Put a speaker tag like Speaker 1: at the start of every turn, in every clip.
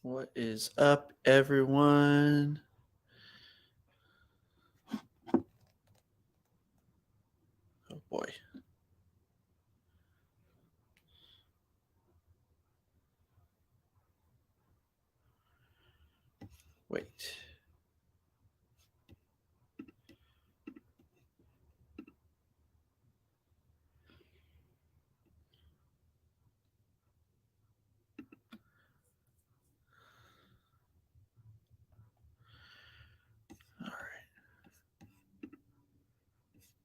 Speaker 1: What is up, everyone? Oh boy. Wait. All right.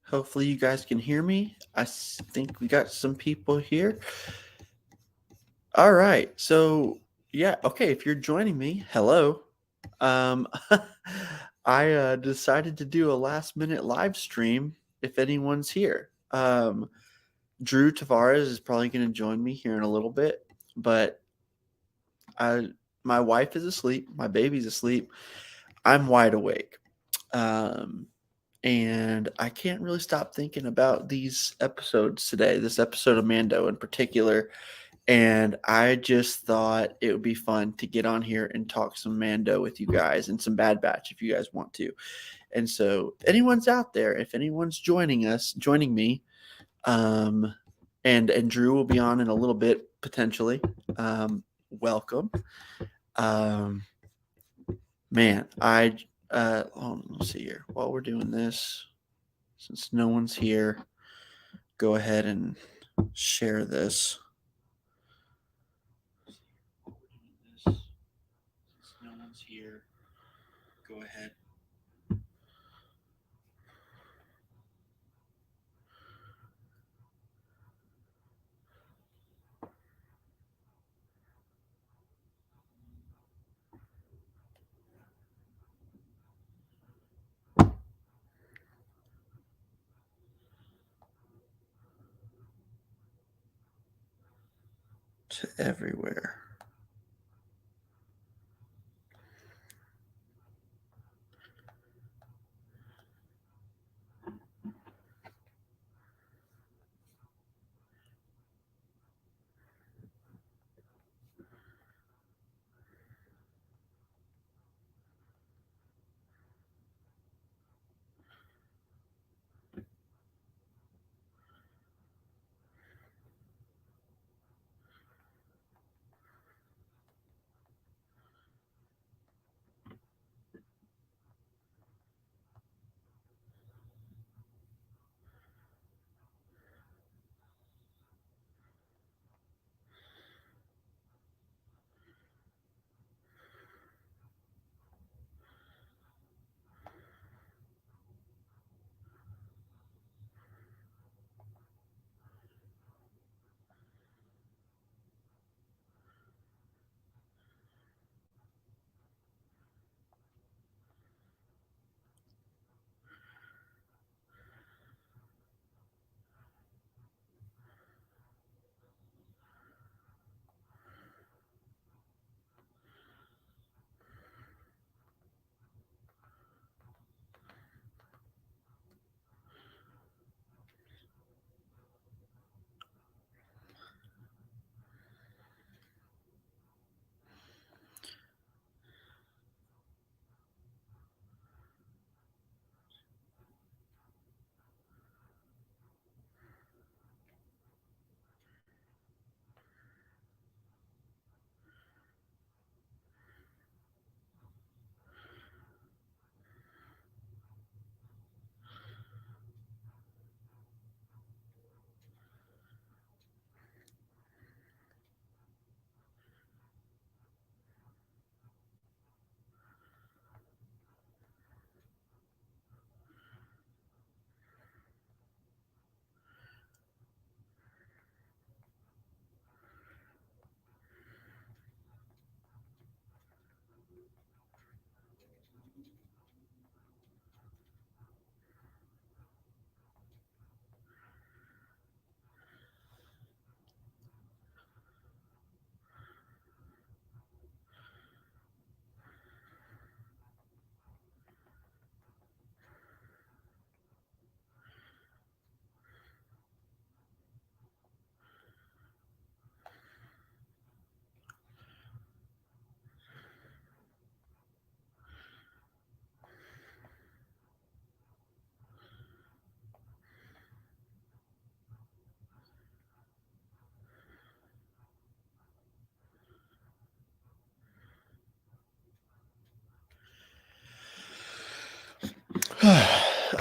Speaker 1: Hopefully, you guys can hear me. I think we got some people here. All right. So, yeah. Okay. If you're joining me, hello. Um, I decided to do a last minute live stream if anyone's here. Drew Tavares is probably going to join me here in a little bit, but I, my wife is asleep. My baby's asleep. I'm wide awake. Um, and I can't really stop thinking about these episodes today, this episode of Mando in particular. And I just thought it would be fun to get on here and talk some Mando with you guys and some Bad Batch if you guys want to. And so, if anyone's out there, if anyone's joining me, um, and Drew will be on in a little bit potentially. Welcome. Um, Man, let's see here. While we're doing this, since no one's here, go ahead and share this. Since no one's here, go ahead. To everywhere.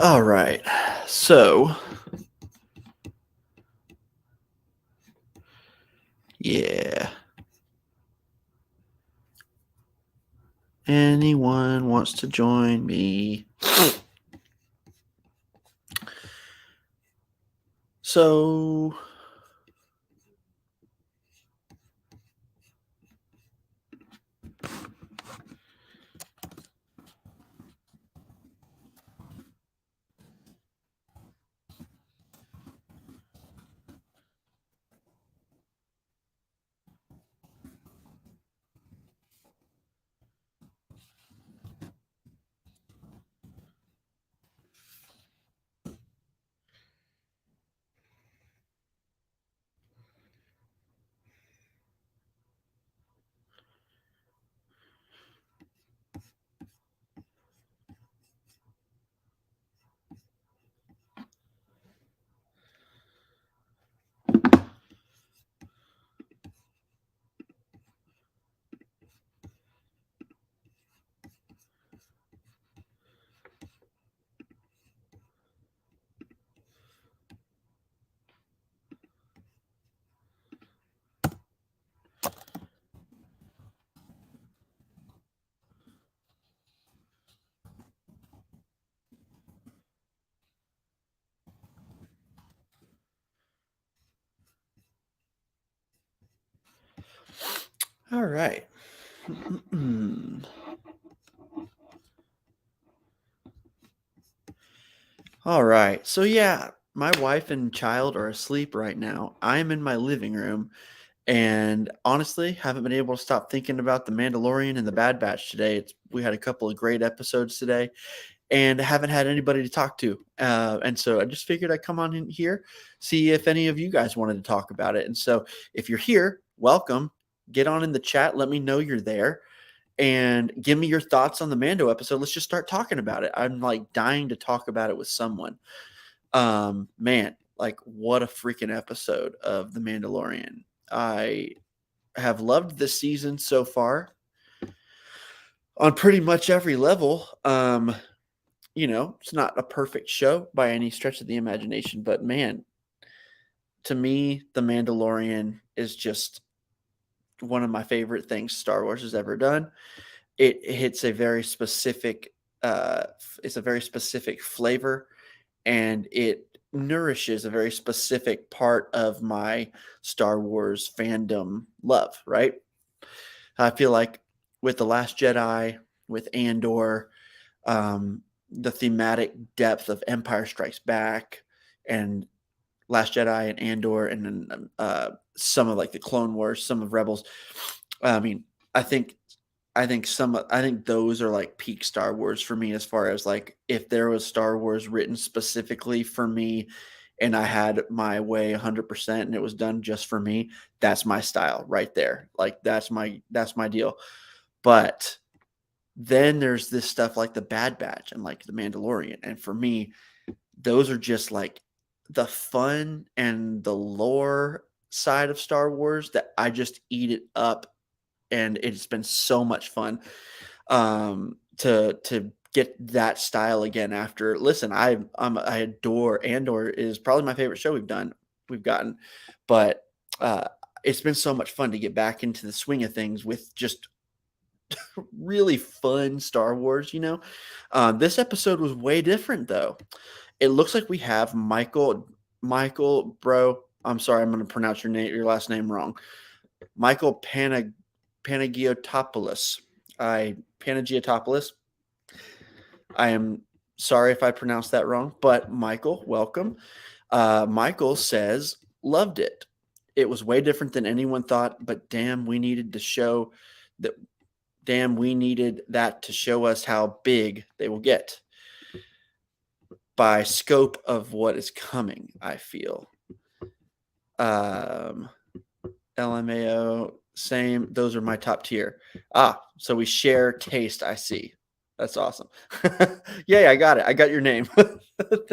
Speaker 1: All right. So, yeah. Anyone wants to join me? So, all right. All right. So, yeah, my wife and child are asleep right now. I'm in my living room and honestly haven't been able to stop thinking about The Mandalorian and The Bad Batch today. We had a couple of great episodes today and haven't had anybody to talk to. And so I just figured I'd come on in here, see if any of you guys wanted to talk about it. And so if you're here, welcome. Get on in the chat. Let me know you're there and give me your thoughts on the Mando episode. Let's just start talking about it. I'm like dying to talk about it with someone. Man, like what a freaking episode of The Mandalorian. I have loved this season so far on pretty much every level. It's not a perfect show by any stretch of the imagination, but man, to me, The Mandalorian is just one of my favorite things Star Wars has ever done. It hits a very specific it's a very specific flavor and it nourishes a very specific part of my Star Wars fandom love, right? I feel like with The Last Jedi, with Andor, the thematic depth of Empire Strikes Back and Last Jedi and Andor, and then some of like the Clone Wars, some of Rebels. I mean, I think I think those are like peak Star Wars for me as far as like if there was Star Wars written specifically for me and I had my way 100% and it was done just for me, that's my style right there. Like that's my deal. But then there's this stuff like the Bad Batch and like the Mandalorian, and for me, those are just like the fun and the lore side of Star Wars that I just eat it up, and it's been so much fun to get that style again. After listen, I adore Andor is probably my favorite show we've gotten, but uh, it's been so much fun to get back into the swing of things with just really fun Star Wars. This episode was way different though. It looks like we have Michael, bro. I'm sorry, I'm going to pronounce your last name wrong. Michael Panagiotopoulos. Panagiotopoulos. I am sorry if I pronounced that wrong, but Michael, welcome. Michael says, loved it. It was way different than anyone thought, but damn, we needed to show that. Damn, we needed that to show us how big they will get by scope of what is coming, I feel. LMAO, same. Those are my top tier. So we share taste, I see. That's awesome. Yeah, I got it. I got your name.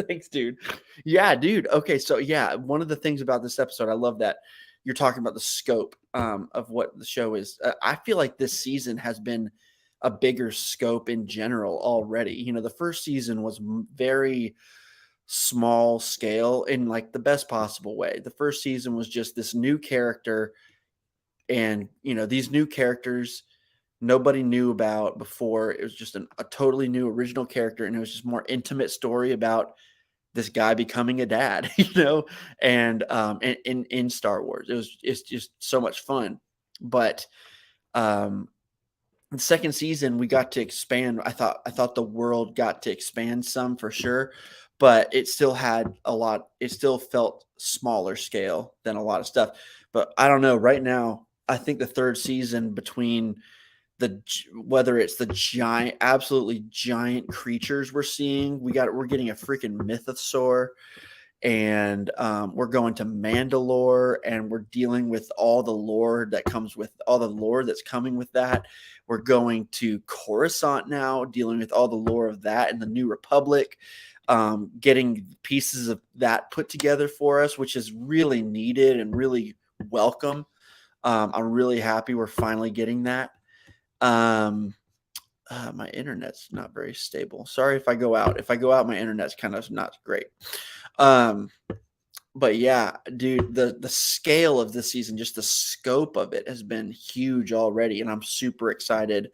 Speaker 1: Thanks, dude. Yeah, dude. Okay, so yeah, one of the things about this episode, I love that you're talking about the scope of what the show is. I feel like this season has been a bigger scope in general already. You know, the first season was very small scale in like the best possible way. The first season was just this new character, and you know, these new characters nobody knew about before. It was just a totally new original character, and it was just more intimate story about this guy becoming a dad, you know, and in Star Wars, it's just so much fun. But um, the second season, we got to expand. I thought the world got to expand some for sure, but it still had a lot. It still felt smaller scale than a lot of stuff. But I don't know. Right now, I think the third season, between whether it's the giant, absolutely giant creatures we're seeing, we're getting a freaking mythosaur, and we're going to Mandalore, and we're dealing with all the lore that comes with all the lore that's coming with that. We're going to Coruscant now, dealing with all the lore of that and the New Republic, getting pieces of that put together for us, which is really needed and really welcome. I'm really happy we're finally getting that. My internet's not very stable. Sorry if I go out. If I go out, my internet's kind of not great. But yeah, dude, the scale of this season, just the scope of it has been huge already, and I'm super excited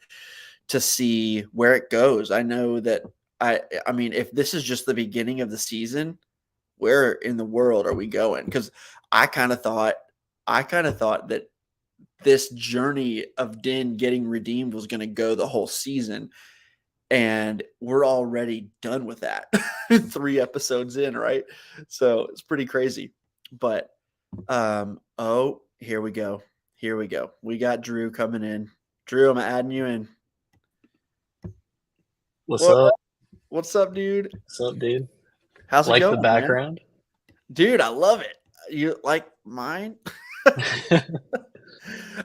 Speaker 1: to see where it goes. I know that I mean, if this is just the beginning of the season, where in the world are we going? Because I kind of thought that this journey of Din getting redeemed was going to go the whole season, and we're already done with that. 3 episodes in, right? So it's pretty crazy. But oh, here we go. We got Drew coming in. Drew, I'm adding you in.
Speaker 2: What's up?
Speaker 1: What's up, dude?
Speaker 2: What's up, dude?
Speaker 1: How's it
Speaker 2: Like
Speaker 1: going,
Speaker 2: the background?
Speaker 1: man? Dude, I love it. You like mine?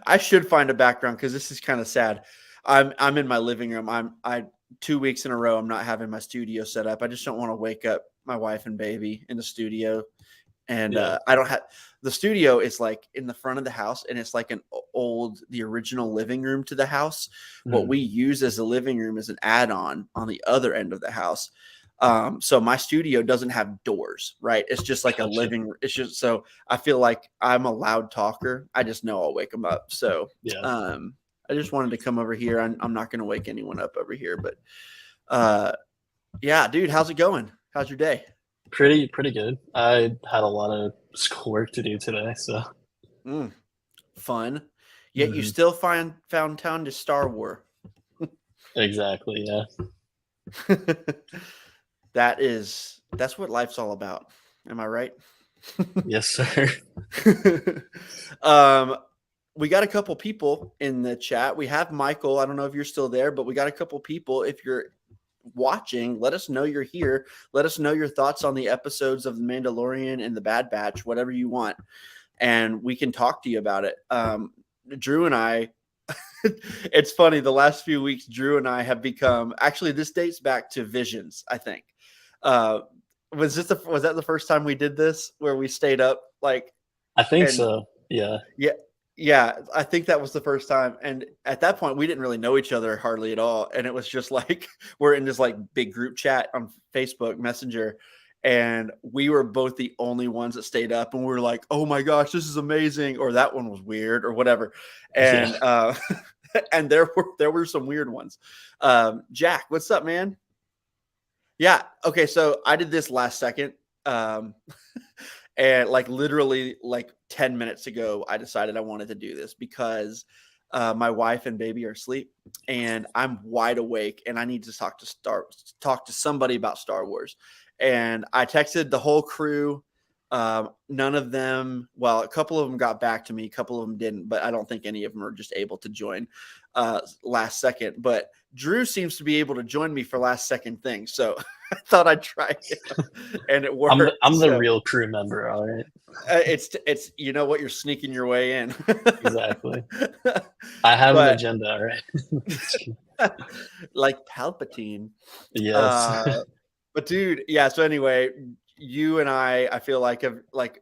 Speaker 1: I should find a background because this is kind of sad. I'm in my living room. I 2 weeks in a row I'm not having my studio set up. I just don't want to wake up my wife and baby in the studio. And I don't have the studio is like in the front of the house, and it's like the original living room to the house. What we use as a living room is an add-on the other end of the house. So my studio doesn't have doors, right? It's just like a living. It's just so I feel like I'm a loud talker. I just know I'll wake them up. So I just wanted to come over here. I'm not going to wake anyone up over here, but yeah, dude, how's it going? How's your day?
Speaker 2: Pretty good. I had a lot of schoolwork to do today, so
Speaker 1: fun. Yet you still found time to Star Wars.
Speaker 2: Exactly, yeah.
Speaker 1: That's what life's all about. Am I right?
Speaker 2: Yes, sir.
Speaker 1: We got a couple people in the chat. We have Michael. I don't know if you're still there, but we got a couple people. If you're watching, let us know you're here. Let us know your thoughts on the episodes of The Mandalorian and The Bad Batch, whatever you want, and we can talk to you about it. Drew and I, it's funny, the last few weeks, Drew and I have become, actually, this dates back to Visions, I think. Was that the first time we did this where we stayed up? Like,
Speaker 2: I think so. Yeah.
Speaker 1: Yeah, I think that was the first time. And at that point, we didn't really know each other hardly at all. And it was just like, we're in this like big group chat on Facebook Messenger. And we were both the only ones that stayed up. And we were like, oh my gosh, this is amazing. Or that one was weird or whatever. And, and there were some weird ones. Jack, what's up, man? Yeah. Okay. So I did this last second. And like literally like 10 minutes ago, I decided I wanted to do this because my wife and baby are asleep and I'm wide awake and I need to talk to somebody about Star Wars. And I texted the whole crew. None of them, well, a couple of them got back to me, a couple of them didn't, but I don't think any of them are just able to join last second. But Drew seems to be able to join me for last second things. So I thought I'd try it, and it worked.
Speaker 2: I'm the real crew member, all right?
Speaker 1: It's you know what, you're sneaking your way in.
Speaker 2: Exactly. I have an agenda, all right?
Speaker 1: Like Palpatine.
Speaker 2: Yes.
Speaker 1: But dude, yeah, so anyway, you and I feel like have like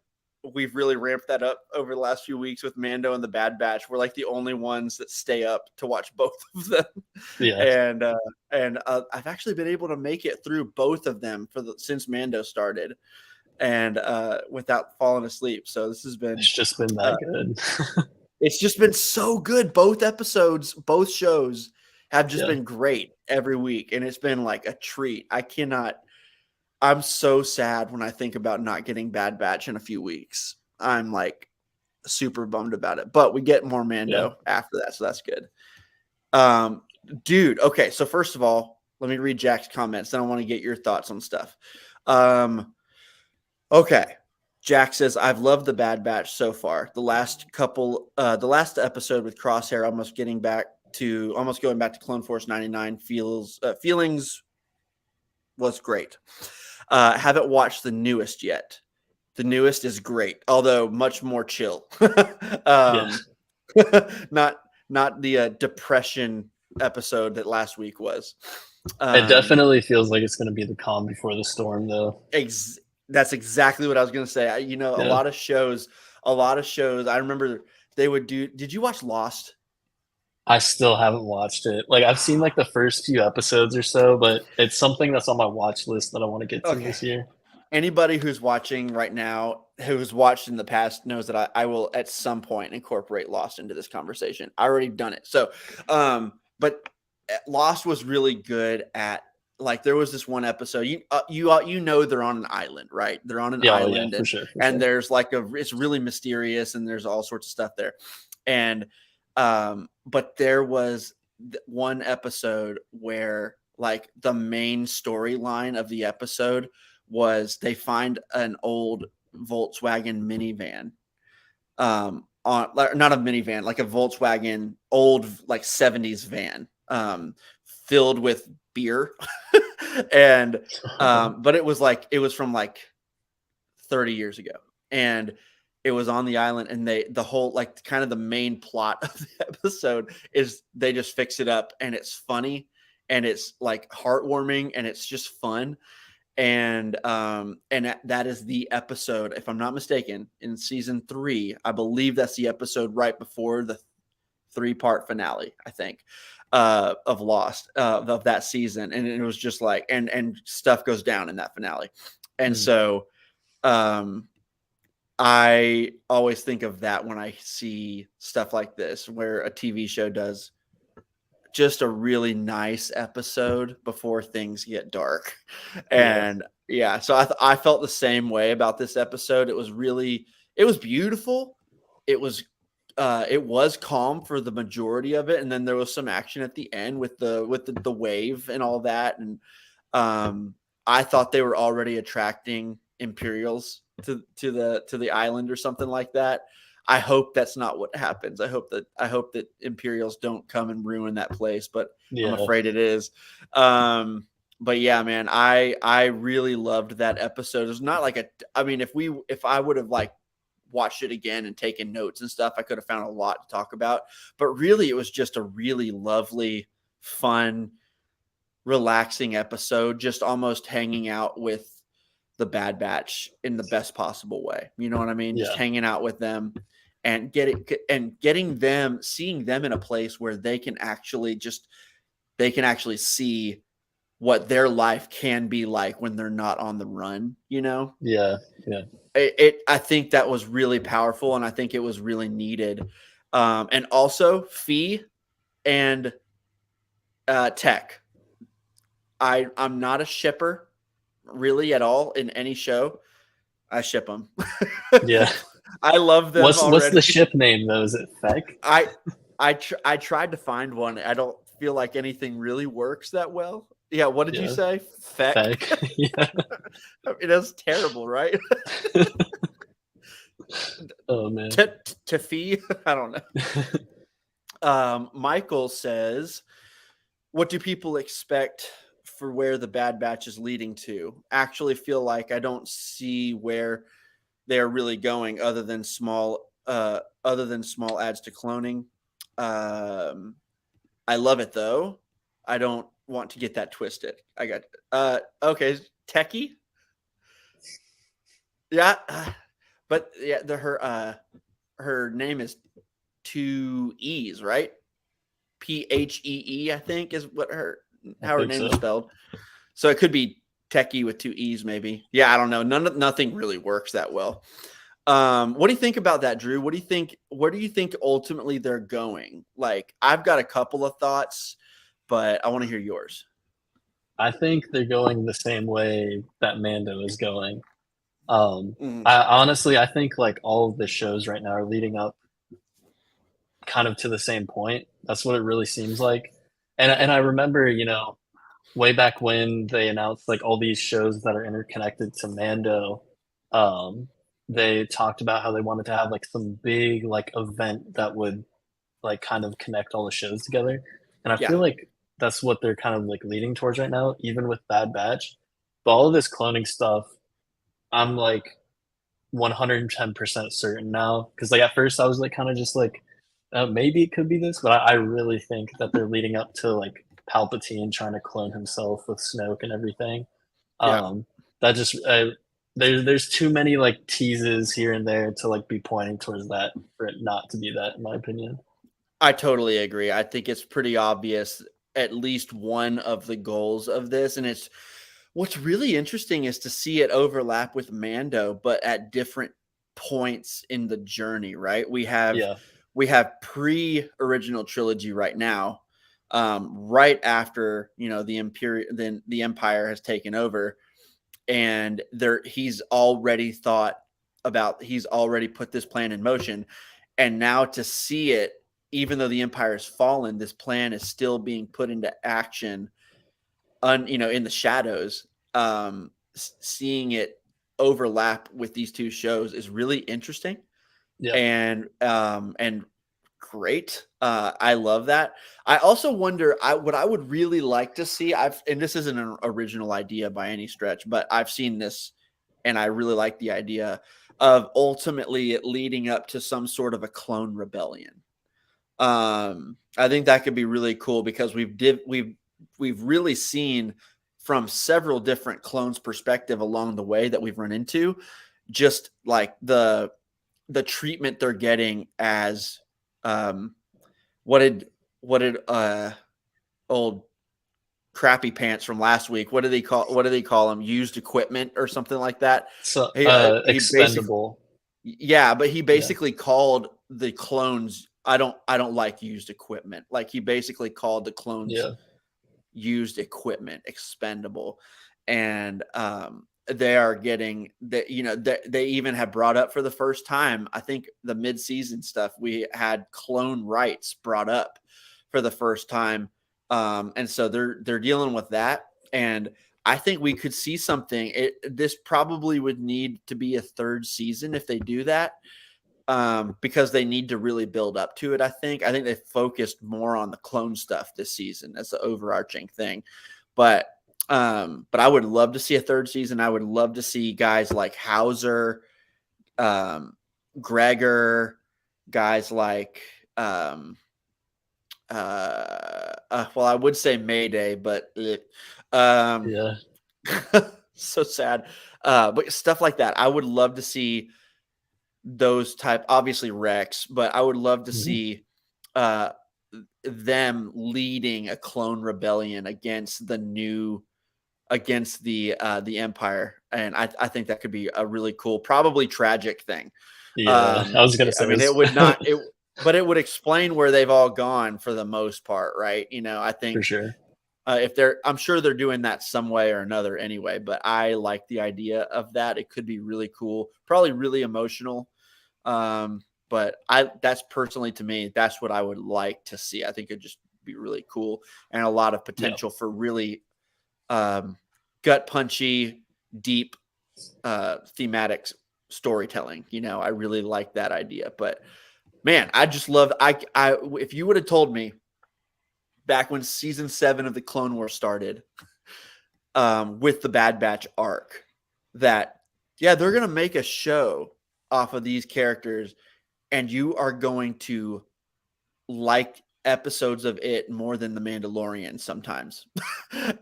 Speaker 1: we've really ramped that up over the last few weeks with Mando and the Bad Batch. We're like the only ones that stay up to watch both of them.
Speaker 2: Yeah.
Speaker 1: And I've actually been able to make it through both of them since Mando started, and without falling asleep. So this has been.
Speaker 2: It's just been that good.
Speaker 1: It's just been so good. Both episodes, both shows have just
Speaker 2: Yeah.
Speaker 1: been great every week, and it's been like a treat. I'm so sad when I think about not getting Bad Batch in a few weeks. I'm like super bummed about it, but we get more Mando after that, so that's good. Dude, okay, so first of all, let me read Jack's comments, then I want to get your thoughts on stuff. Okay. Jack says, I've loved the Bad Batch so far. The last episode with Crosshair almost going back to Clone Force 99 feelings was great. Haven't watched the newest yet. The newest is great, although much more chill. Not the depression episode that last week was.
Speaker 2: It definitely feels like it's going to be the calm before the storm, though.
Speaker 1: That's exactly what I was going to say. A lot of shows, I remember they would do. Did you watch Lost?
Speaker 2: I still haven't watched it. Like, I've seen like the first few episodes or so, but it's something that's on my watch list that I want to get to this year.
Speaker 1: Anybody who's watching right now, who's watched in the past, knows that I will at some point incorporate Lost into this conversation. I already done it. So, but Lost was really good at, like, there was this one episode, you know, they're on an island, right? They're on an island,
Speaker 2: for sure.
Speaker 1: There's like it's really mysterious, and there's all sorts of stuff there. And but there was one episode where, like, the main storyline of the episode was they find an old Volkswagen minivan, not a minivan, like a Volkswagen old, like, 70s van, filled with beer. And but it was from like 30 years ago, and it was on the island, and the whole, like, kind of the main plot of the episode is they just fix it up, and it's funny, and it's like heartwarming, and it's just fun. And that is the episode, if I'm not mistaken, in season 3. I believe that's the episode right before the 3-part finale, I think, of Lost, of that season. And it was just like, and stuff goes down in that finale. And so I always think of that when I see stuff like this, where a TV show does just a really nice episode before things get dark. And so I felt the same way about this episode. It was beautiful. It was calm for the majority of it, and then there was some action at the end with the wave and all that. And I thought they were already attracting Imperials to the island or something like that. I hope that's not what happens. I hope that Imperials don't come and ruin that place, but I'm afraid it is. But yeah, man, I really loved that episode. It's not like if I would have, like, watched it again and taken notes and stuff, I could have found a lot to talk about. But really, it was just a really lovely, fun, relaxing episode, just almost hanging out with the Bad Batch in the best possible way. You know what I mean? Just hanging out with them and getting them, seeing them in a place where they can actually see what their life can be like when they're not on the run, you know?
Speaker 2: Yeah.
Speaker 1: I think that was really powerful, and I think it was really needed. And also Fee and Tech. I'm not a shipper really at all in any show. I ship them.
Speaker 2: Yeah.
Speaker 1: I love them.
Speaker 2: What's the ship name though? Is it Feck?
Speaker 1: I tried to find one. I don't feel like anything really works that well. Yeah, what did you say? Feck.
Speaker 2: Yeah.
Speaker 1: It is terrible, right?
Speaker 2: Oh man.
Speaker 1: Tafi? I don't know. Michael says, what do people expect for where the Bad Batch is leading to? Actually feel like I don't see where they're really going other than small adds to cloning. I love it though. I don't want to get that twisted. I got okay, Techie. Yeah, but yeah, her name is two E's, right? Phee, I think is what
Speaker 2: I
Speaker 1: how her
Speaker 2: think
Speaker 1: name is
Speaker 2: so.
Speaker 1: spelled. So it could be Techie with two E's, maybe. Yeah, I don't know. Nothing really works that well. What do you think about that, Drew? What do you think? Where do you think ultimately they're going? Like, I've got a couple of thoughts, but I want to hear yours.
Speaker 2: I think they're going the same way that Mando is going. Um,
Speaker 1: Mm,
Speaker 2: I think like all of the shows right now are leading up kind of to the same point. That's what it really seems like. And I remember, way back when they announced like all these shows that are interconnected to Mando, um, they talked about how they wanted to have like some big like event that would like kind of connect all the shows together. And I
Speaker 1: yeah,
Speaker 2: feel like that's what they're kind of like leaning towards right now, even with Bad Batch. But all of this cloning stuff, I'm like 110% certain now. Because like at first I was like kind of just like maybe it could be this, but I really think that they're leading up to like Palpatine trying to clone himself with Snoke and everything.
Speaker 1: yeah.
Speaker 2: Um, that just there's too many like teases here and there to like be pointing towards that for it not to be that, in my opinion.
Speaker 1: I totally agree. I think it's pretty obvious at least one of the goals of this. And it's what's really interesting is to see it overlap with Mando, but at different points in the journey, right?
Speaker 2: Yeah,
Speaker 1: We have pre-original trilogy right now, right after the Imperial, then the Empire has taken over, and he's already put this plan in motion, and now to see it, even though the Empire has fallen, this plan is still being put into action, in the shadows. Seeing it overlap with these two shows is really interesting,
Speaker 2: yeah.
Speaker 1: and great. I love that. I also wonder, what I would really like to see. And this isn't an original idea by any stretch, but I've seen this, and I really like the idea of ultimately it leading up to some sort of a clone rebellion. I think that could be really cool because we've really seen from several different clones' perspective along the way that we've run into, just like the treatment they're getting as, um what did old crappy pants from last week, what do they call them, used equipment or something like that.
Speaker 2: So
Speaker 1: He basically,
Speaker 2: expendable.
Speaker 1: yeah, but he
Speaker 2: Yeah,
Speaker 1: basically called the clones, I don't like used equipment. Like, he basically called the clones
Speaker 2: yeah,
Speaker 1: used equipment expendable. And they are getting that, they even have brought up for the first time, I think the mid-season stuff, we had clone rights brought up for the first time. And so they're dealing with that, and I think we could see something. This probably would need to be a third season if they do that, because they need to really build up to it. I think they focused more on the clone stuff this season as the overarching thing, but I would love to see a third season. I would love to see guys like Hauser, um, Gregor, guys like, well, I would say Mayday, but um,
Speaker 2: yeah,
Speaker 1: so sad. But stuff like that, I would love to see those type. Obviously Rex, but I would love to
Speaker 2: mhm,
Speaker 1: see uh, them leading a clone rebellion against the Empire, and I think that could be a really cool, probably tragic thing.
Speaker 2: yeah. I was gonna
Speaker 1: I
Speaker 2: say
Speaker 1: mean, it
Speaker 2: this
Speaker 1: would not it, but it would explain where they've all gone for the most part, right? I
Speaker 2: for
Speaker 1: think,
Speaker 2: sure.
Speaker 1: if I'm sure they're doing that some way or another anyway. But I like the idea of that. It could be really cool, probably really emotional. Um, but that's personally, to me, that's what I would like to see. I think it'd just be really cool, and a lot of
Speaker 2: Yeah,
Speaker 1: potential for really, um, gut punchy, deep, thematic storytelling. I really like that idea. But man, I just love. If you would have told me back when season 7 of the Clone Wars started, with the Bad Batch arc, that yeah, they're gonna make a show off of these characters, and you are going to like episodes of it more than The Mandalorian sometimes.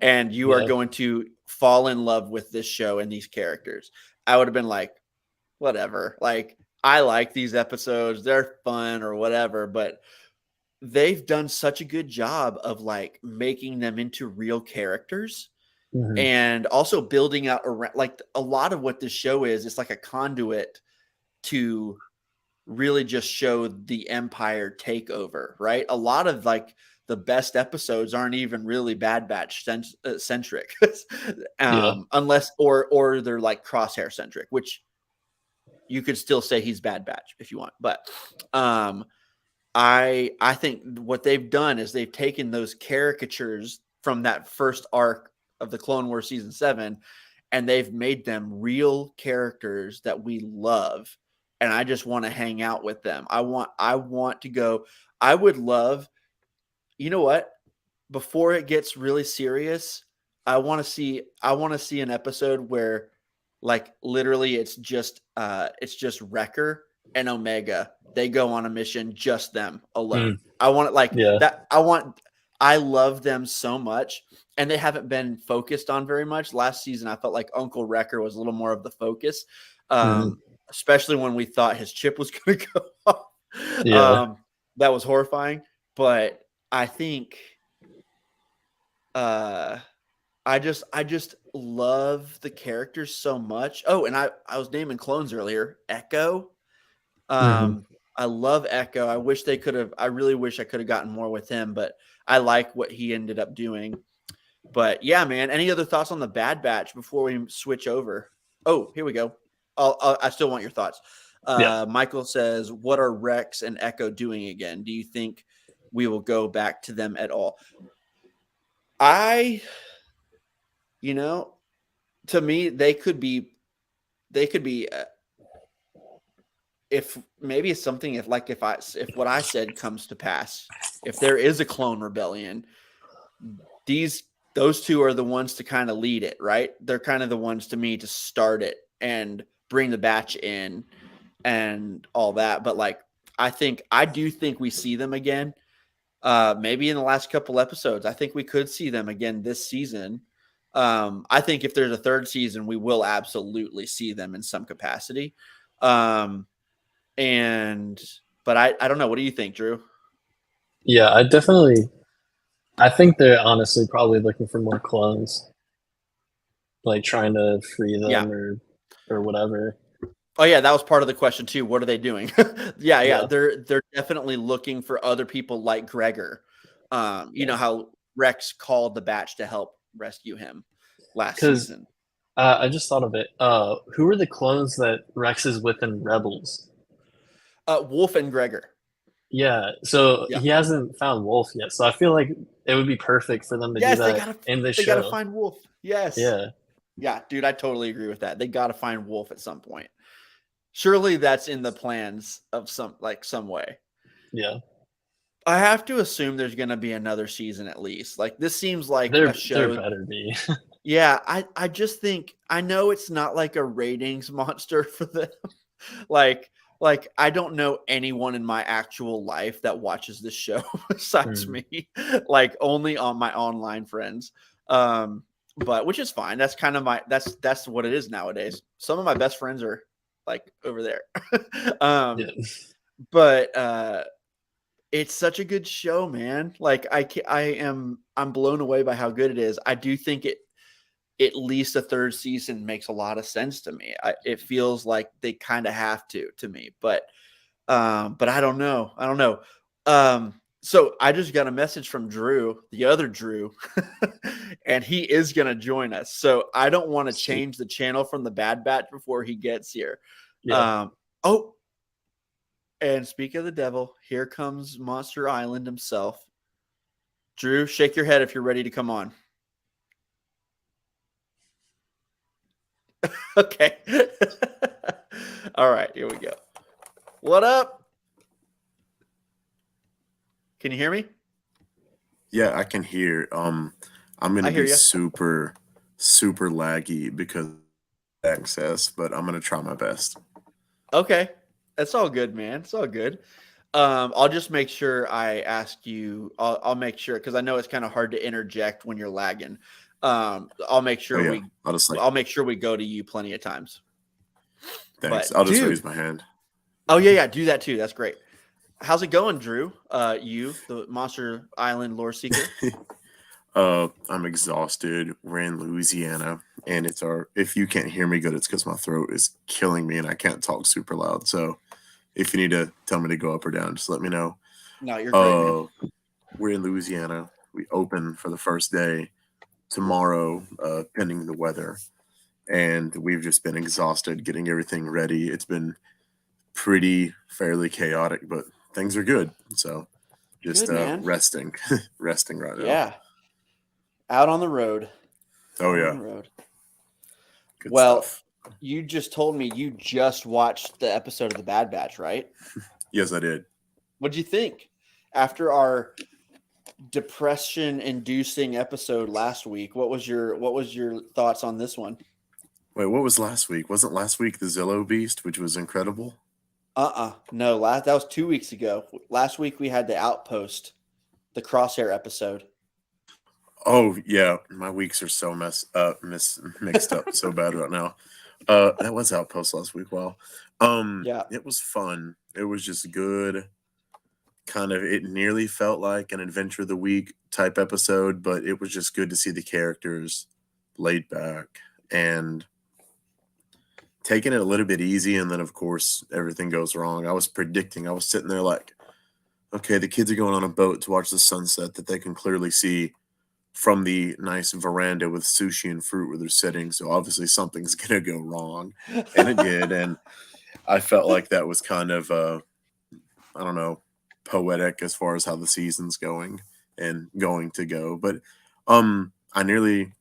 Speaker 1: And you are
Speaker 2: yeah,
Speaker 1: going to fall in love with this show and these characters. I would have been like, whatever. Like, I like these episodes. They're fun or whatever, but they've done such a good job of like making them into real characters
Speaker 2: Hmm.
Speaker 1: and also building out around like a lot of what this show is. It's like a conduit to really just show the Empire takeover, right? A lot of like the best episodes aren't even really Bad Batch centric,
Speaker 2: Yeah.
Speaker 1: unless or they're like Crosshair centric, which you could still say he's Bad Batch if you want. But um, I think what they've done is they've taken those caricatures from that first arc of the Clone Wars season 7 and they've made them real characters that we love and I just want to hang out with them. I want to go. I would love, you know what? Before it gets really serious, I want to see an episode where like literally it's just Wrecker and Omega. They go on a mission, just them alone.
Speaker 2: Mm,
Speaker 1: I want it like
Speaker 2: yeah.
Speaker 1: that. I love them so much and they haven't been focused on very much. Last season I felt like Uncle Wrecker was a little more of the focus.
Speaker 2: Hmm.
Speaker 1: Especially when we thought his chip was going to go off.
Speaker 2: Yeah.
Speaker 1: That was horrifying, but I think uh I just love the characters so much. Oh, and I was naming clones earlier. Echo.
Speaker 2: Hmm.
Speaker 1: I love Echo. I really wish I could have gotten more with him, but I like what he ended up doing. But yeah, man, any other thoughts on the Bad Batch before we switch over? Oh, here we go. I still want your thoughts.
Speaker 2: Yeah.
Speaker 1: Michael says, "What are Rex and Echo doing again? Do you think we will go back to them at all?" I, you know, to me, they could be if maybe it's something if what I said comes to pass, if there is a clone rebellion, these those two are the ones to kind of lead it, right? They're kind of the ones to me to start it and bring the batch in and all that. But like I do think we see them again. Maybe in the last couple episodes. I think we could see them again this season. I think if there's a third season, we will absolutely see them in some capacity. Um, and but I don't know. What do you think, Drew?
Speaker 2: Yeah. I think they're honestly probably looking for more clones, like trying to free
Speaker 1: Yeah.
Speaker 2: them or whatever.
Speaker 1: Oh yeah, that was part of the question too. What are they doing? Yeah, yeah.
Speaker 2: Yeah.
Speaker 1: They're definitely looking for other people like Gregor. You
Speaker 2: Yeah.
Speaker 1: know how Rex called the batch to help rescue him last
Speaker 2: Because
Speaker 1: season.
Speaker 2: I just thought of it. Who are the clones that Rex is with in Rebels?
Speaker 1: Wolf and Gregor.
Speaker 2: Yeah, so
Speaker 1: Yeah.
Speaker 2: he hasn't found Wolf yet. So I feel like it would be perfect for them to do
Speaker 1: Yes, they
Speaker 2: that
Speaker 1: gotta
Speaker 2: in this
Speaker 1: they gotta
Speaker 2: show.
Speaker 1: find Wolf. Yes.
Speaker 2: Yeah,
Speaker 1: Yeah, dude, I totally agree with that. They gotta find Wolf at some point. Surely that's in the plans of some way.
Speaker 2: yeah.
Speaker 1: I have to assume there's gonna be another season at least. Like this seems like a
Speaker 2: There
Speaker 1: show.
Speaker 2: better be.
Speaker 1: Yeah, I just think I know it's not like a ratings monster for them. like I don't know anyone in my actual life that watches this show besides
Speaker 2: Hmm.
Speaker 1: me. Like only on my online friends. But which is fine. That's kind of that's what it is nowadays. Some of my best friends are like over there.
Speaker 2: Yeah,
Speaker 1: um but it's such a good show, man. Like I'm blown away by how good it is. I do think it at least a third season makes a lot of sense to me. It feels like they kind of have to me, but I don't know. I don't know. So I just got a message from Drew, the other Drew, and he is going to join us. So I don't want to
Speaker 2: sweet.
Speaker 1: change the channel from the Bad Batch before he gets here.
Speaker 2: Yeah.
Speaker 1: Um, oh, and speak of the devil, here comes Monster Island himself. Drew, shake your head if you're ready to come on. Okay. All right, here we go. What up? Can you hear me?
Speaker 3: Yeah, I can hear. I'm
Speaker 1: I
Speaker 3: gonna
Speaker 1: hear
Speaker 3: be
Speaker 1: you.
Speaker 3: super laggy because of access, but I'm gonna try my best.
Speaker 1: Okay. That's all good, man. It's all good. I'll just make sure I ask you. I'll make sure because I know it's kind of hard to interject when you're lagging. I'll make
Speaker 3: Oh
Speaker 1: sure
Speaker 3: yeah,
Speaker 1: we
Speaker 3: I'll just like
Speaker 1: I'll make sure we go to you plenty of times.
Speaker 3: Thanks.
Speaker 1: But
Speaker 3: I'll just
Speaker 1: dude,
Speaker 3: raise my hand.
Speaker 1: oh yeah, do that too. That's great. How's it going, Drew? You, the Monster Island lore seeker.
Speaker 3: I'm exhausted. We're in Louisiana, and if you can't hear me good, it's because my throat is killing me and I can't talk super loud. So if you need to tell me to go up or down, just let me know.
Speaker 1: No, you're great, man.
Speaker 3: We're in Louisiana. We open for the first day tomorrow, pending the weather. And we've just been exhausted getting everything ready. It's been fairly chaotic, but things are good. So just
Speaker 1: Good, man.
Speaker 3: resting right now.
Speaker 1: Yeah. Out on the road.
Speaker 3: Oh
Speaker 1: Out
Speaker 3: yeah.
Speaker 1: on the road.
Speaker 3: Good
Speaker 1: Well,
Speaker 3: stuff.
Speaker 1: you just told me you just watched the episode of The Bad Batch, right?
Speaker 3: Yes, I did.
Speaker 1: What'd you think after our depression-inducing episode last week? What was your thoughts on this one?
Speaker 3: Wait, what was last week? Wasn't last week the Zillow Beast, which was incredible?
Speaker 1: No, that was 2 weeks ago. Last week we had the Outpost, the Crosshair episode.
Speaker 3: Oh yeah, my weeks are so mixed up so bad right now. That was Outpost last week. Wow.
Speaker 1: Yeah.
Speaker 3: It was fun. It was just good. It nearly felt like an Adventure of the Week type episode, but it was just good to see the characters laid back and taking it a little bit easy. And then, of course, everything goes wrong. I was sitting there like, okay, the kids are going on a boat to watch the sunset that they can clearly see from the nice veranda with sushi and fruit where they're sitting. So obviously something's going to go wrong. And it did. And I felt like that was kind of, I don't know, poetic as far as how the season's going and going to go. But I nearly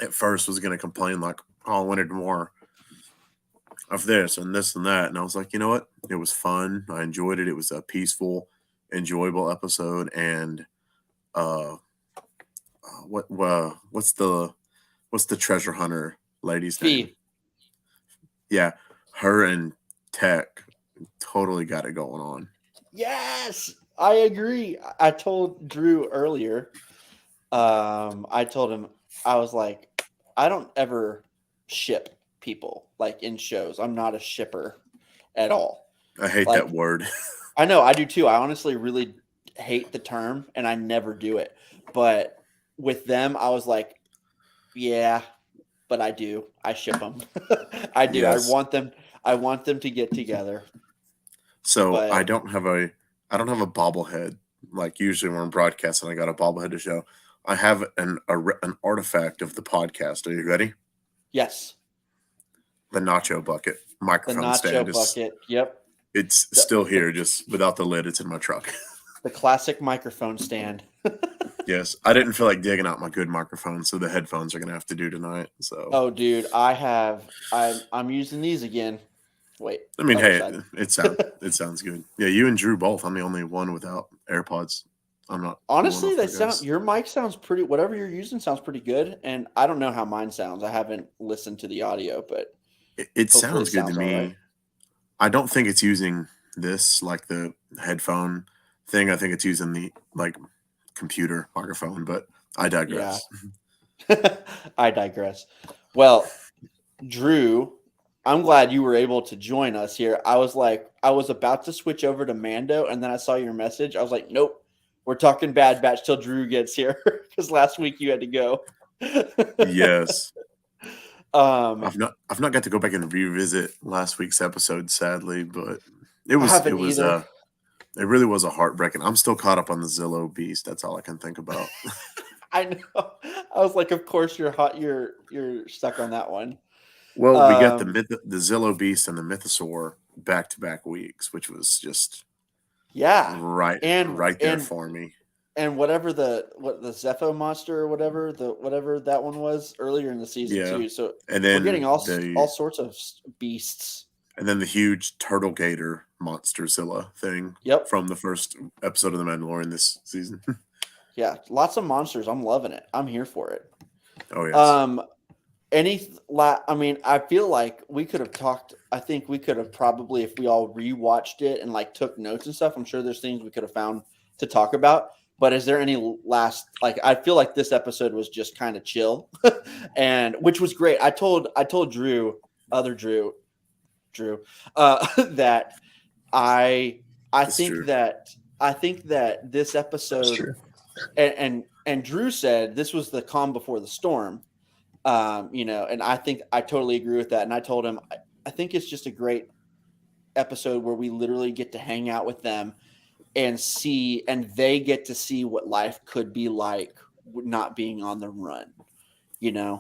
Speaker 3: at first was going to complain like, oh, I wanted more of this and this and that. And I was like, you know what? It was fun. I enjoyed it. It was a peaceful, enjoyable episode. And what's the treasure hunter lady's name? Yeah, her and Tech totally got it going on.
Speaker 1: Yes, I agree. I told Drew earlier. I told him, I was like, I don't ever ship people like in shows. I'm not a shipper at all.
Speaker 3: I hate
Speaker 1: Like,
Speaker 3: that word.
Speaker 1: I know, I do too. I honestly really hate the term and I never do it. But with them, I was like, yeah, but I do. I ship them. I do.
Speaker 3: Yes.
Speaker 1: I want them to get together.
Speaker 3: So
Speaker 1: But
Speaker 3: I don't have a bobblehead. Like usually when I'm broadcasting, I got a bobblehead to show. I have an artifact of the podcast. Are you ready?
Speaker 1: yes,
Speaker 3: The nacho bucket
Speaker 1: the
Speaker 3: microphone
Speaker 1: nacho
Speaker 3: stand.
Speaker 1: bucket. Yep.
Speaker 3: It's still here, just without the lid. It's in my truck.
Speaker 1: The classic microphone stand.
Speaker 3: Yes, I didn't feel like digging out my good microphone, so the headphones are gonna have to do tonight. So,
Speaker 1: Oh, dude, I'm using these again. Wait,
Speaker 3: I mean,
Speaker 1: other
Speaker 3: hey,
Speaker 1: side.
Speaker 3: it sounds good. Yeah, you and Drew both. I'm the only one without AirPods. I'm not.
Speaker 1: Honestly,
Speaker 3: they sound.
Speaker 1: Your mic sounds pretty. Whatever you're using sounds pretty good, and I don't know how mine sounds. I haven't listened to the audio, but
Speaker 3: It sounds good to me.
Speaker 1: Right.
Speaker 3: I don't think it's using this like the headphone thing. I think it's using the like computer microphone, but I digress.
Speaker 1: Yeah. I digress. Well, Drew, I'm glad you were able to join us here. I was about to switch over to Mando, and then I saw your message. I was like, nope, we're talking Bad Batch till Drew gets here because last week you had to go.
Speaker 3: Yes.
Speaker 1: I've
Speaker 3: I've not got to go back and revisit last week's episode, sadly, but it really was a heartbreaking. I'm still caught up on the Zillow Beast. That's all I can think about.
Speaker 1: I know. I was like, of course you're hot. You're stuck on that one.
Speaker 3: Well, we got the Zillow Beast and the Mythosaur back to back weeks, which was just right there for me.
Speaker 1: And whatever the Zepho monster or whatever that one was earlier in the season too. So
Speaker 3: and then
Speaker 1: we're getting all sorts of beasts.
Speaker 3: And then the huge turtle gator monsterzilla thing from the first episode of The Mandalorian this season.
Speaker 1: Yeah, lots of monsters. I'm loving it. I'm here for it.
Speaker 3: Oh yes.
Speaker 1: I mean, I feel like we could have talked. I think we could have probably, if we all rewatched it and like took notes and stuff, I'm sure there's things we could have found to talk about. But is there any last, like, I feel like this episode was just kind of chill and which was great. I told Drew, Drew. That I
Speaker 3: That's
Speaker 1: think
Speaker 3: true.
Speaker 1: that this
Speaker 2: That's
Speaker 1: episode
Speaker 2: true.
Speaker 1: and Drew said this was the calm before the storm. And I think I totally agree with that. And I told him I think it's just a great episode where we literally get to hang out with them and they get to see what life could be like not being on the run.
Speaker 3: Yeah.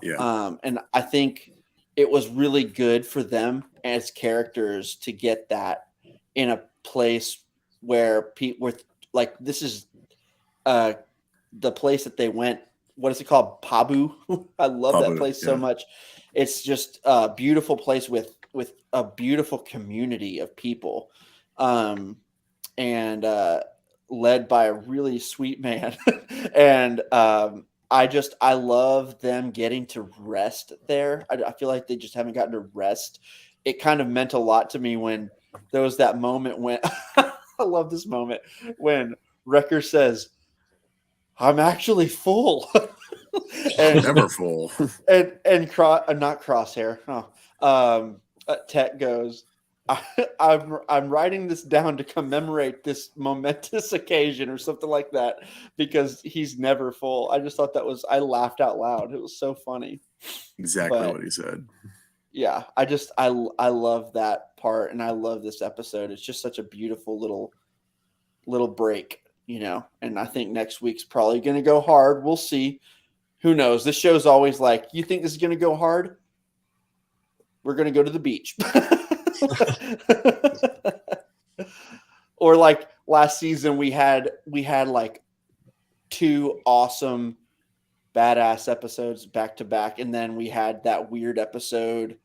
Speaker 1: And I think it was really good for them as characters to get that in a place where people with like this is the place that they went. What is it called? Pabu. I love that
Speaker 3: Pabu,
Speaker 1: place so
Speaker 3: yeah.
Speaker 1: much. It's just a beautiful place with a beautiful community of people, and led by a really sweet man. And I love them getting to rest there. I feel like they just haven't gotten to rest. It kind of meant a lot to me when there was that moment when I love this moment when Wrecker says, "I'm actually full," and
Speaker 3: Never full.
Speaker 1: not Crosshair. Tech goes, I'm writing this down to commemorate this momentous occasion or something like that because he's never full. I just thought I laughed out loud. It was so funny.
Speaker 3: Exactly
Speaker 1: But
Speaker 3: what he said.
Speaker 1: yeah, I love that part and I love this episode. It's just such a beautiful little break, and I think next week's probably going to go hard. We'll see. Who knows? This show's always like, you think this is going to go hard? We're going to go to the beach. Or like last season we had like 2 awesome badass episodes back to back, and then we had that weird episode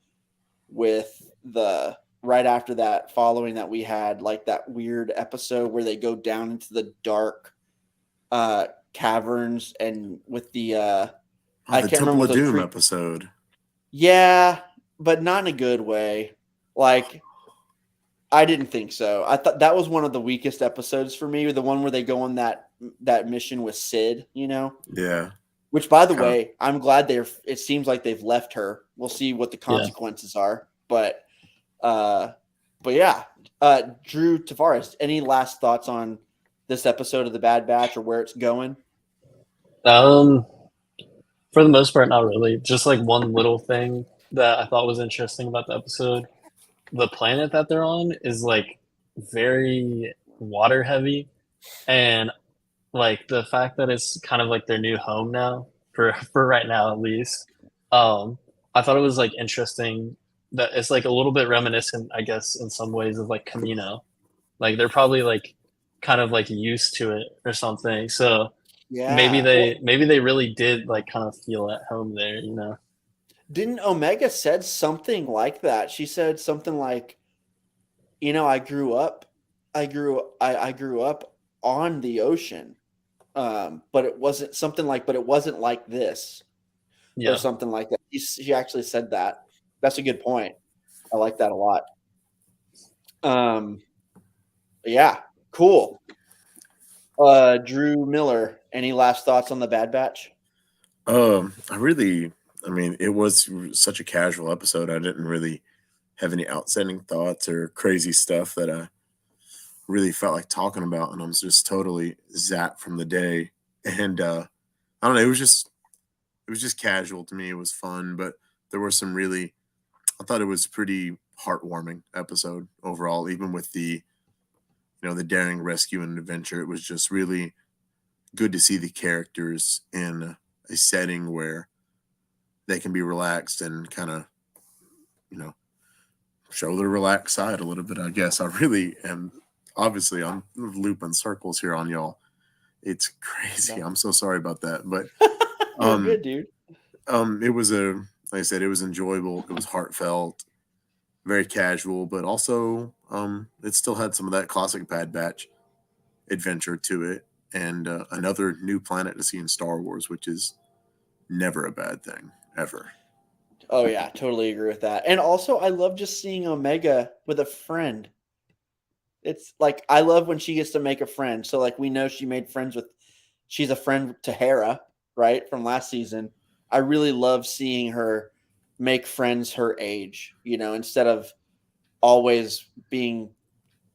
Speaker 1: with the right after that following that we had like that weird episode where they go down into the dark caverns and with the I
Speaker 3: The
Speaker 1: can't remember
Speaker 3: Temple
Speaker 1: what
Speaker 3: of
Speaker 1: the
Speaker 3: Doom episode.
Speaker 1: Yeah, but not in a good way. Like, I didn't think so. I thought that was one of the weakest episodes for me, the one where they go on that mission with Sid,
Speaker 3: Yeah.
Speaker 1: Which, by the
Speaker 3: Kind of.
Speaker 1: way, I'm glad it seems like they've left her. We'll see what the consequences are. But yeah. Drew Tavares, any last thoughts on this episode of The Bad Batch or where it's going?
Speaker 2: For the most part, not really. Just like one little thing that I thought was interesting about the episode. The planet that they're on is like very water heavy, and like the fact that it's kind of like their new home now for right now at least. I thought it was like interesting that it's like a little bit reminiscent, I guess, in some ways of like Camino. Like they're probably like kind of like used to it or something. So maybe
Speaker 1: Yeah.
Speaker 2: they really did like kind of feel at home there, you know.
Speaker 1: Didn't Omega said something like that? She said something like, I grew up on the ocean. But it wasn't something like, but it wasn't like this or
Speaker 2: Yeah.
Speaker 1: something like that. She actually said that. That's a good point. I like that a lot. Yeah, cool. Drew Miller, any last thoughts on the Bad Batch?
Speaker 3: I mean, it was such a casual episode. I didn't really have any outstanding thoughts or crazy stuff that I really felt like talking about, and I was just totally zapped from the day. And I don't know, it was just casual to me. It was fun, but there were some really, I thought it was pretty heartwarming episode overall, even with the daring rescue and adventure. It was just really good to see the characters in a setting where they can be relaxed and kind of, show their relaxed side a little bit, I guess. I really am, obviously, I'm looping circles here on y'all. It's crazy. I'm so sorry about that. But
Speaker 1: You're good, dude.
Speaker 3: it was like I said, it was enjoyable. It was heartfelt, very casual, but also it still had some of that classic Bad Batch adventure to it, and another new planet to see in Star Wars, which is never a bad thing, ever.
Speaker 1: Oh yeah, totally agree with that. And also, I love just seeing Omega with a friend. It's like I love when she gets to make a friend. So like we know she's a friend to Hera, right, from last season. I really love seeing her make friends her age, instead of always being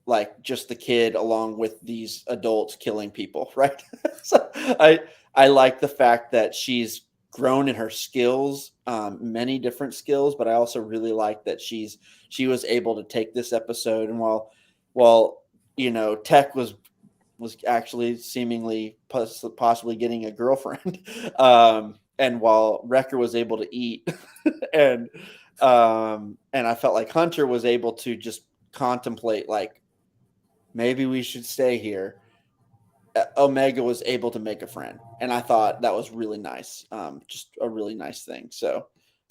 Speaker 1: like just the kid along with these adults killing people, right? So I like the fact that she's grown in her skills, many different skills, but I also really like that she was able to take this episode, and while Tech was actually seemingly possibly getting a girlfriend, and while Wrecker was able to eat, and I felt like Hunter was able to just contemplate like maybe we should stay here. Omega was able to make a friend, and I thought that was really nice. Just a really nice thing. So,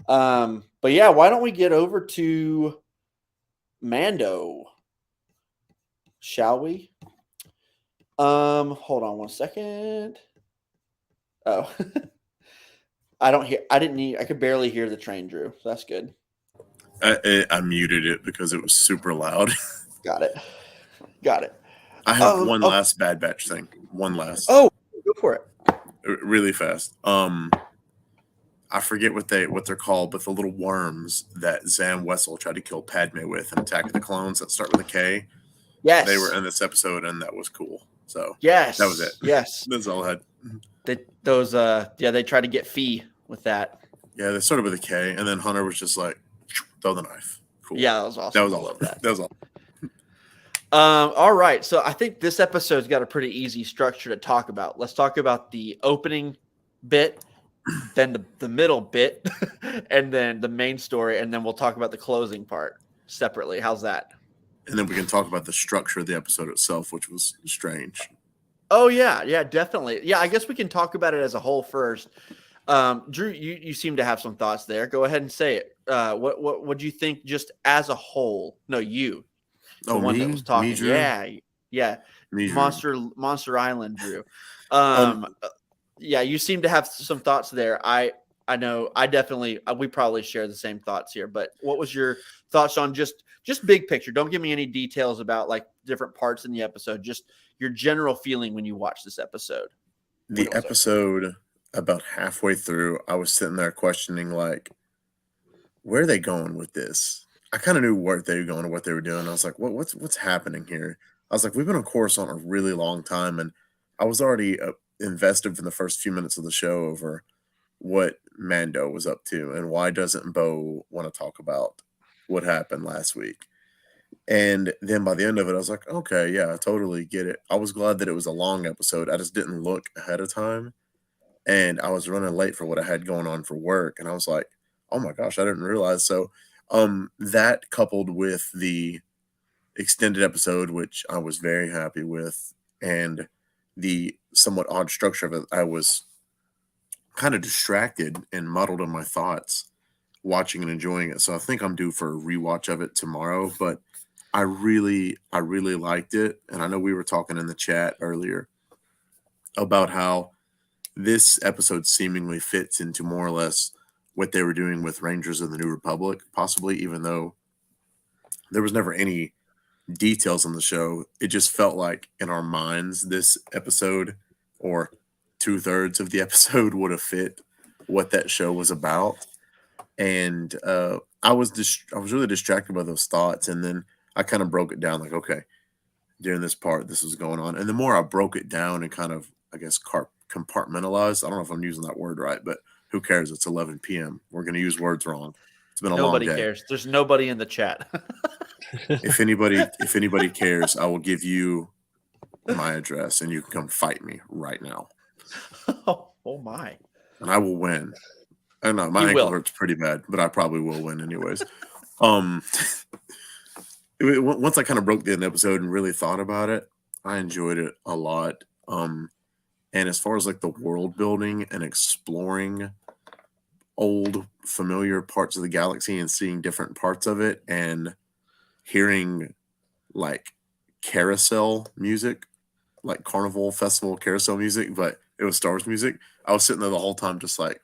Speaker 1: but yeah, why don't we get over to Mando? Shall we? Hold on one second. Oh, I could barely hear the train, Drew. So that's good.
Speaker 3: I muted it because it was super loud.
Speaker 1: Got it.
Speaker 3: I have one last Bad Batch thing. One last.
Speaker 1: Oh, go for it.
Speaker 3: Really fast. I forget what they're called, but the little worms that Zam Wessel tried to kill Padme with in Attack of the Clones that start with a K.
Speaker 1: Yes.
Speaker 3: They were in this episode, and that was cool. So
Speaker 1: yes,
Speaker 3: that was it.
Speaker 1: Yes.
Speaker 3: That's all I had.
Speaker 1: They tried to get Fee with that.
Speaker 3: Yeah, they started with a K, and then Hunter was just like, throw the knife. Cool.
Speaker 1: Yeah, that was awesome.
Speaker 3: That was all. I love that. That was all.
Speaker 1: All right. So I think this episode's got a pretty easy structure to talk about. Let's talk about the opening bit, then the middle bit, and then the main story, and then we'll talk about the closing part separately. How's that?
Speaker 3: And then we can talk about the structure of the episode itself, which was strange.
Speaker 1: Oh, yeah, definitely. Yeah, I guess we can talk about it as a whole first. Drew, you seem to have some thoughts there. Go ahead and say it. What do you think just as a whole? No, you. The one that was talking.
Speaker 3: Drew?
Speaker 1: Yeah.
Speaker 3: Me,
Speaker 1: Monster Island, Drew. Yeah, you seem to have some thoughts there. I know. I definitely. We probably share the same thoughts here. But what was your thoughts on just big picture? Don't give me any details about like different parts in the episode. Just your general feeling when you watch this episode.
Speaker 3: The episode, about halfway through, I was sitting there questioning, like, where are they going with this? I kind of knew where they were going and what they were doing. I was like, what's happening here? I was like, we've been on Coruscant a really long time, and I was already invested from the first few minutes of the show over what Mando was up to, and why doesn't Bo want to talk about what happened last week? And then by the end of it, I was like, okay, yeah, I totally get it. I was glad that it was a long episode. I just didn't look ahead of time, and I was running late for what I had going on for work, and I was like, oh my gosh, I didn't realize. So that coupled with the extended episode, which I was very happy with, and the somewhat odd structure of it, I was kind of distracted and muddled in my thoughts watching and enjoying it. So I think I'm due for a rewatch of it tomorrow, but I really liked it. And I know we were talking in the chat earlier about how this episode seemingly fits into more or less what they were doing with Rangers of the New Republic, possibly, even though there was never any details on the show. It just felt like in our minds, this episode or 2/3 of the episode would have fit what that show was about. And I was really distracted by those thoughts. And then I kind of broke it down like, okay, during this part, this was going on. And the more I broke it down and kind of, I guess, compartmentalized, I don't know if I'm using that word right, but who cares? It's 11 p.m. We're going to use words wrong. It's been a long day.
Speaker 1: Nobody cares. There's nobody in the chat.
Speaker 3: If anybody cares, I will give you my address and you can come fight me right now.
Speaker 1: Oh my.
Speaker 3: And I will win. I know my ankle hurts pretty bad, but I probably will win anyways. Once I kind of broke the episode and really thought about it, I enjoyed it a lot. And as far as like the world building and exploring old familiar parts of the galaxy and seeing different parts of it and hearing like carousel music, like carnival festival carousel music, but it was Star Wars music. I was sitting there the whole time just like,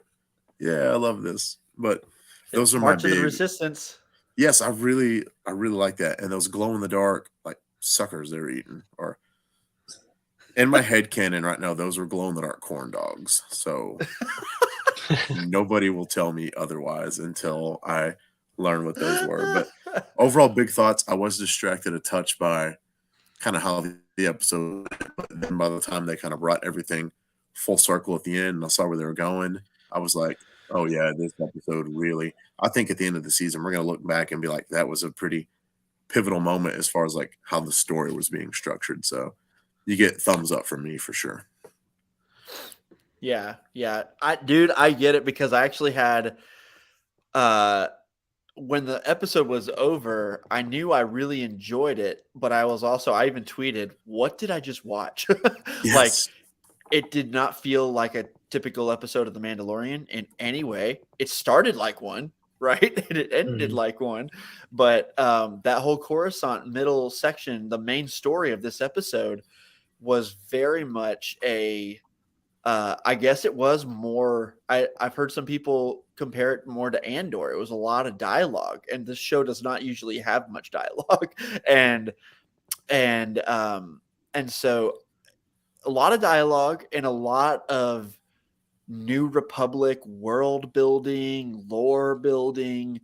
Speaker 3: yeah, I love this. But those are my big...
Speaker 1: of the Resistance.
Speaker 3: Yes, I really like that. And those glow in the dark like suckers they're eating, or in my head canon right now, those are glow in the dark corn dogs. So nobody will tell me otherwise until I learn what those were. But overall, big thoughts. I was distracted a touch by kind of how the episode went, but then by the time they kind of brought everything full circle at the end and I saw where they were going, I was like, oh yeah, this episode really, I think at the end of the season, we're going to look back and be like, that was a pretty pivotal moment as far as like how the story was being structured. So you get thumbs up from me for sure.
Speaker 1: Yeah. I get it because I actually had when the episode was over, I knew I really enjoyed it, but I even tweeted, what did I just watch? Like,
Speaker 3: Yes.
Speaker 1: it did not feel like a typical episode of The Mandalorian in any way. It started like one, right? And it ended like one. But that whole Coruscant middle section, the main story of this episode, was very much I guess it was more. I've heard some people compare it more to Andor. It was a lot of dialogue, and this show does not usually have much dialogue, and so a lot of dialogue and a lot of New Republic world building, lore building,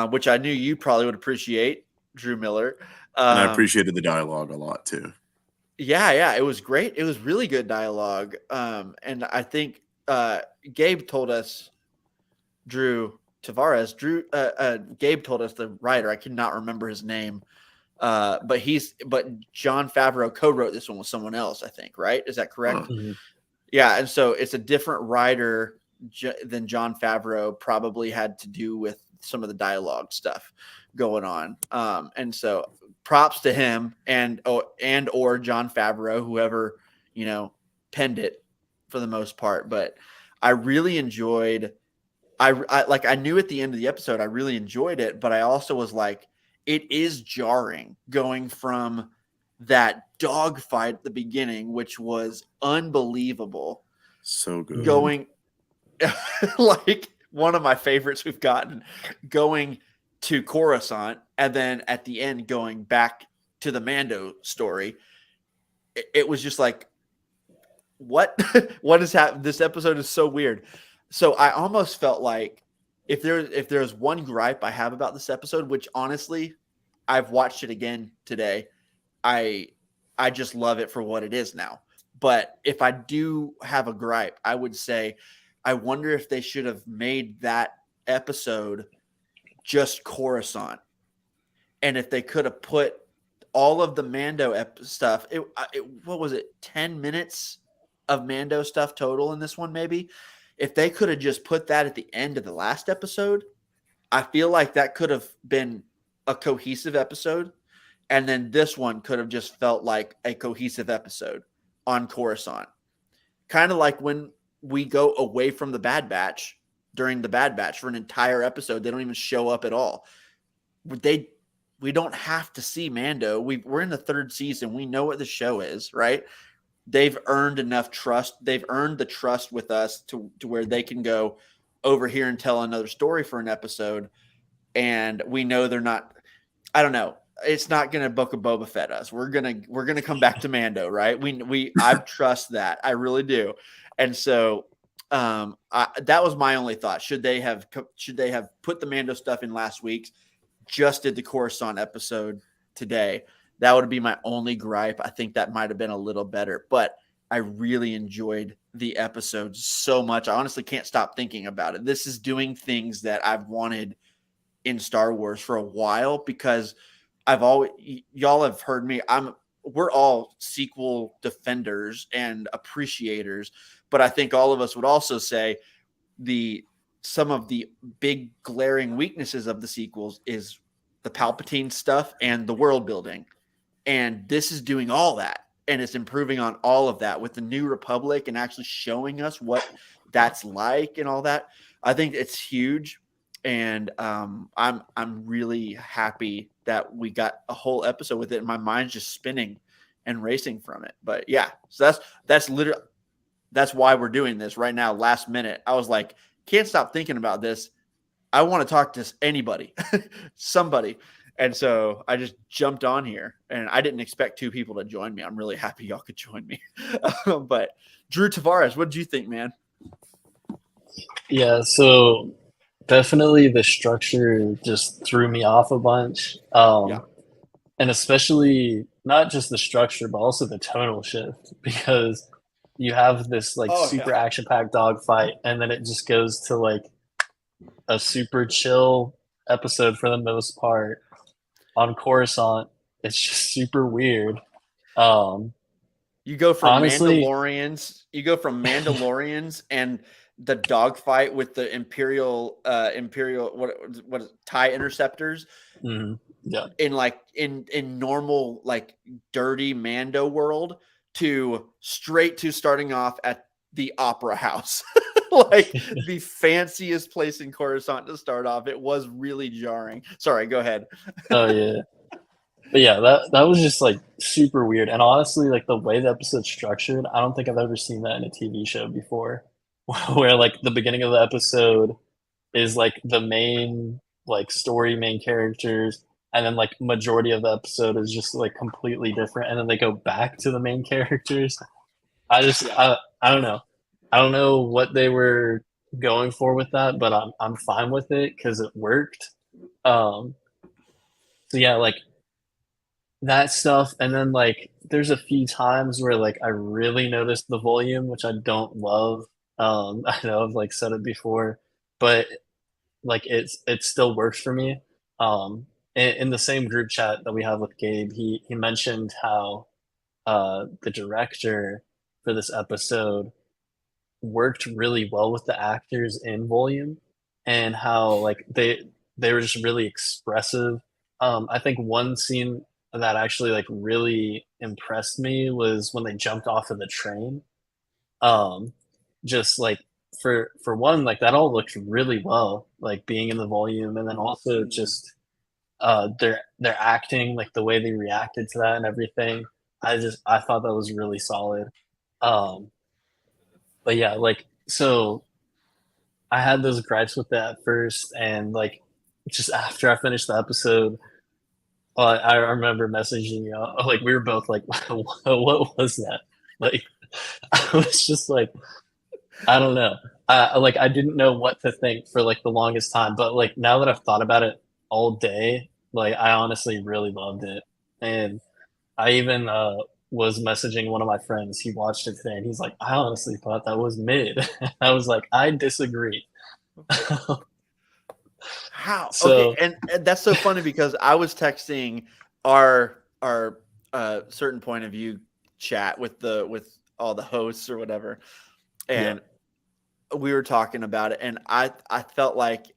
Speaker 1: which I knew you probably would appreciate, Drew Miller.
Speaker 3: And I appreciated the dialogue a lot too.
Speaker 1: Yeah, it was great. It was really good dialogue. And I think Gabe told us, Gabe told us, the writer, I cannot remember his name, but Jon Favreau co-wrote this one with someone else, I think, right? Is that correct? Yeah, and so it's a different writer than Jon Favreau probably had to do with some of the dialogue stuff going on. And so props to him and or Jon Favreau, whoever, penned it for the most part. But I really enjoyed, I knew at the end of the episode, I really enjoyed it, but I also was like, it is jarring going from that dogfight at the beginning, which was unbelievable.
Speaker 3: So good.
Speaker 1: Going like one of my favorites we've gotten, going to Coruscant, and then at the end going back to the Mando story. It was just like, what? What is happening? This episode is so weird. So I almost felt like if there's one gripe I have about this episode, which honestly, I've watched it again today, I just love it for what it is now. But if I do have a gripe, I would say I wonder if they should have made that episode just Coruscant. And if they could have put all of the Mando stuff, what was it, 10 minutes of Mando stuff total in this one, maybe? If they could have just put that at the end of the last episode, I feel like that could have been a cohesive episode. And then this one could have just felt like a cohesive episode on Coruscant. Kind of like when we go away from the Bad Batch during the Bad Batch for an entire episode. They don't even show up at all. We don't have to see Mando. We're in the third season. We know what the show is, right? They've earned enough trust. They've earned the trust with us to where they can go over here and tell another story for an episode. And we know they're not, I don't know. It's not going to Book of Boba Fett us. We're going to come back to Mando, right? I trust that. I really do. And so that was my only thought. Should they have put the Mando stuff in last week's, just did the Coruscant episode today? That would be my only gripe. I think that might have been a little better, but I really enjoyed the episode so much. I honestly can't stop thinking about it. This is doing things that I've wanted in Star Wars for a while, because y'all have heard me. We're all sequel defenders and appreciators, but I think all of us would also say some of the big glaring weaknesses of the sequels is the Palpatine stuff and the world building. And this is doing all that. And it's improving on all of that with the New Republic and actually showing us what that's like and all that. I think it's huge. And I'm really happy that we got a whole episode with it. And my mind's just spinning and racing from it. But yeah, so that's literally, that's why we're doing this right now. Last minute, I was like, can't stop thinking about this. I want to talk to anybody, somebody. And so I just jumped on here, and I didn't expect two people to join me. I'm really happy y'all could join me. But Drew Tavares, what did you think, man?
Speaker 2: Yeah, so definitely the structure just threw me off a bunch.
Speaker 1: Yeah.
Speaker 2: And especially not just the structure, but also the tonal shift because you have this like
Speaker 1: Oh yeah.
Speaker 2: super action packed dogfight, and then it just goes to like a super chill episode for the most part on Coruscant. It's just super weird. Um,
Speaker 1: You go from
Speaker 2: honestly,
Speaker 1: Mandalorians, and the dogfight with the Imperial what is it, TIE interceptors
Speaker 2: mhm, yeah,
Speaker 1: in normal like dirty Mando world to straight to starting off at the Opera House. Like the fanciest place in Coruscant to start off. It was really jarring. Sorry, go ahead.
Speaker 2: oh yeah. But yeah, that was just like super weird. And honestly, like the way the episode's structured, I don't think I've ever seen that in a TV show before. Where like the beginning of the episode is like the main like story, main characters, and then like majority of the episode is just like completely different, and then they go back to the main characters.
Speaker 1: Yeah.
Speaker 2: I don't know. I don't know what they were going for with that, but I'm fine with it because it worked. Um, so yeah, like that stuff, and then like there's a few times where like I really noticed the volume, which I don't love. I know I've like said it before, but like it still works for me. In the same group chat that we have with Gabe, he mentioned how the director for this episode worked really well with the actors in volume, and how like they were just really expressive. I think one scene that actually like really impressed me was when they jumped off of the train. Um, just like for one, like that all looked really well, like being in the volume, and then also just their acting, like the way they reacted to that and everything. I thought that was really solid. Um, but yeah, like so I had those gripes with that at first, and like just after I finished the episode, I remember messaging you. Like we were both like, "What was that?" Like I was just like, I don't know. Like I didn't know what to think for like the longest time, but like now that I've thought about it all day, like I honestly really loved it, and I even was messaging one of my friends. He watched it today, and he's like, "I honestly thought that was mid." I was like, "I disagree."
Speaker 1: How? Okay,
Speaker 2: So
Speaker 1: and that's so funny because I was texting our certain point of view chat with all the hosts or whatever,
Speaker 2: yeah,
Speaker 1: and we were talking about it, and I felt like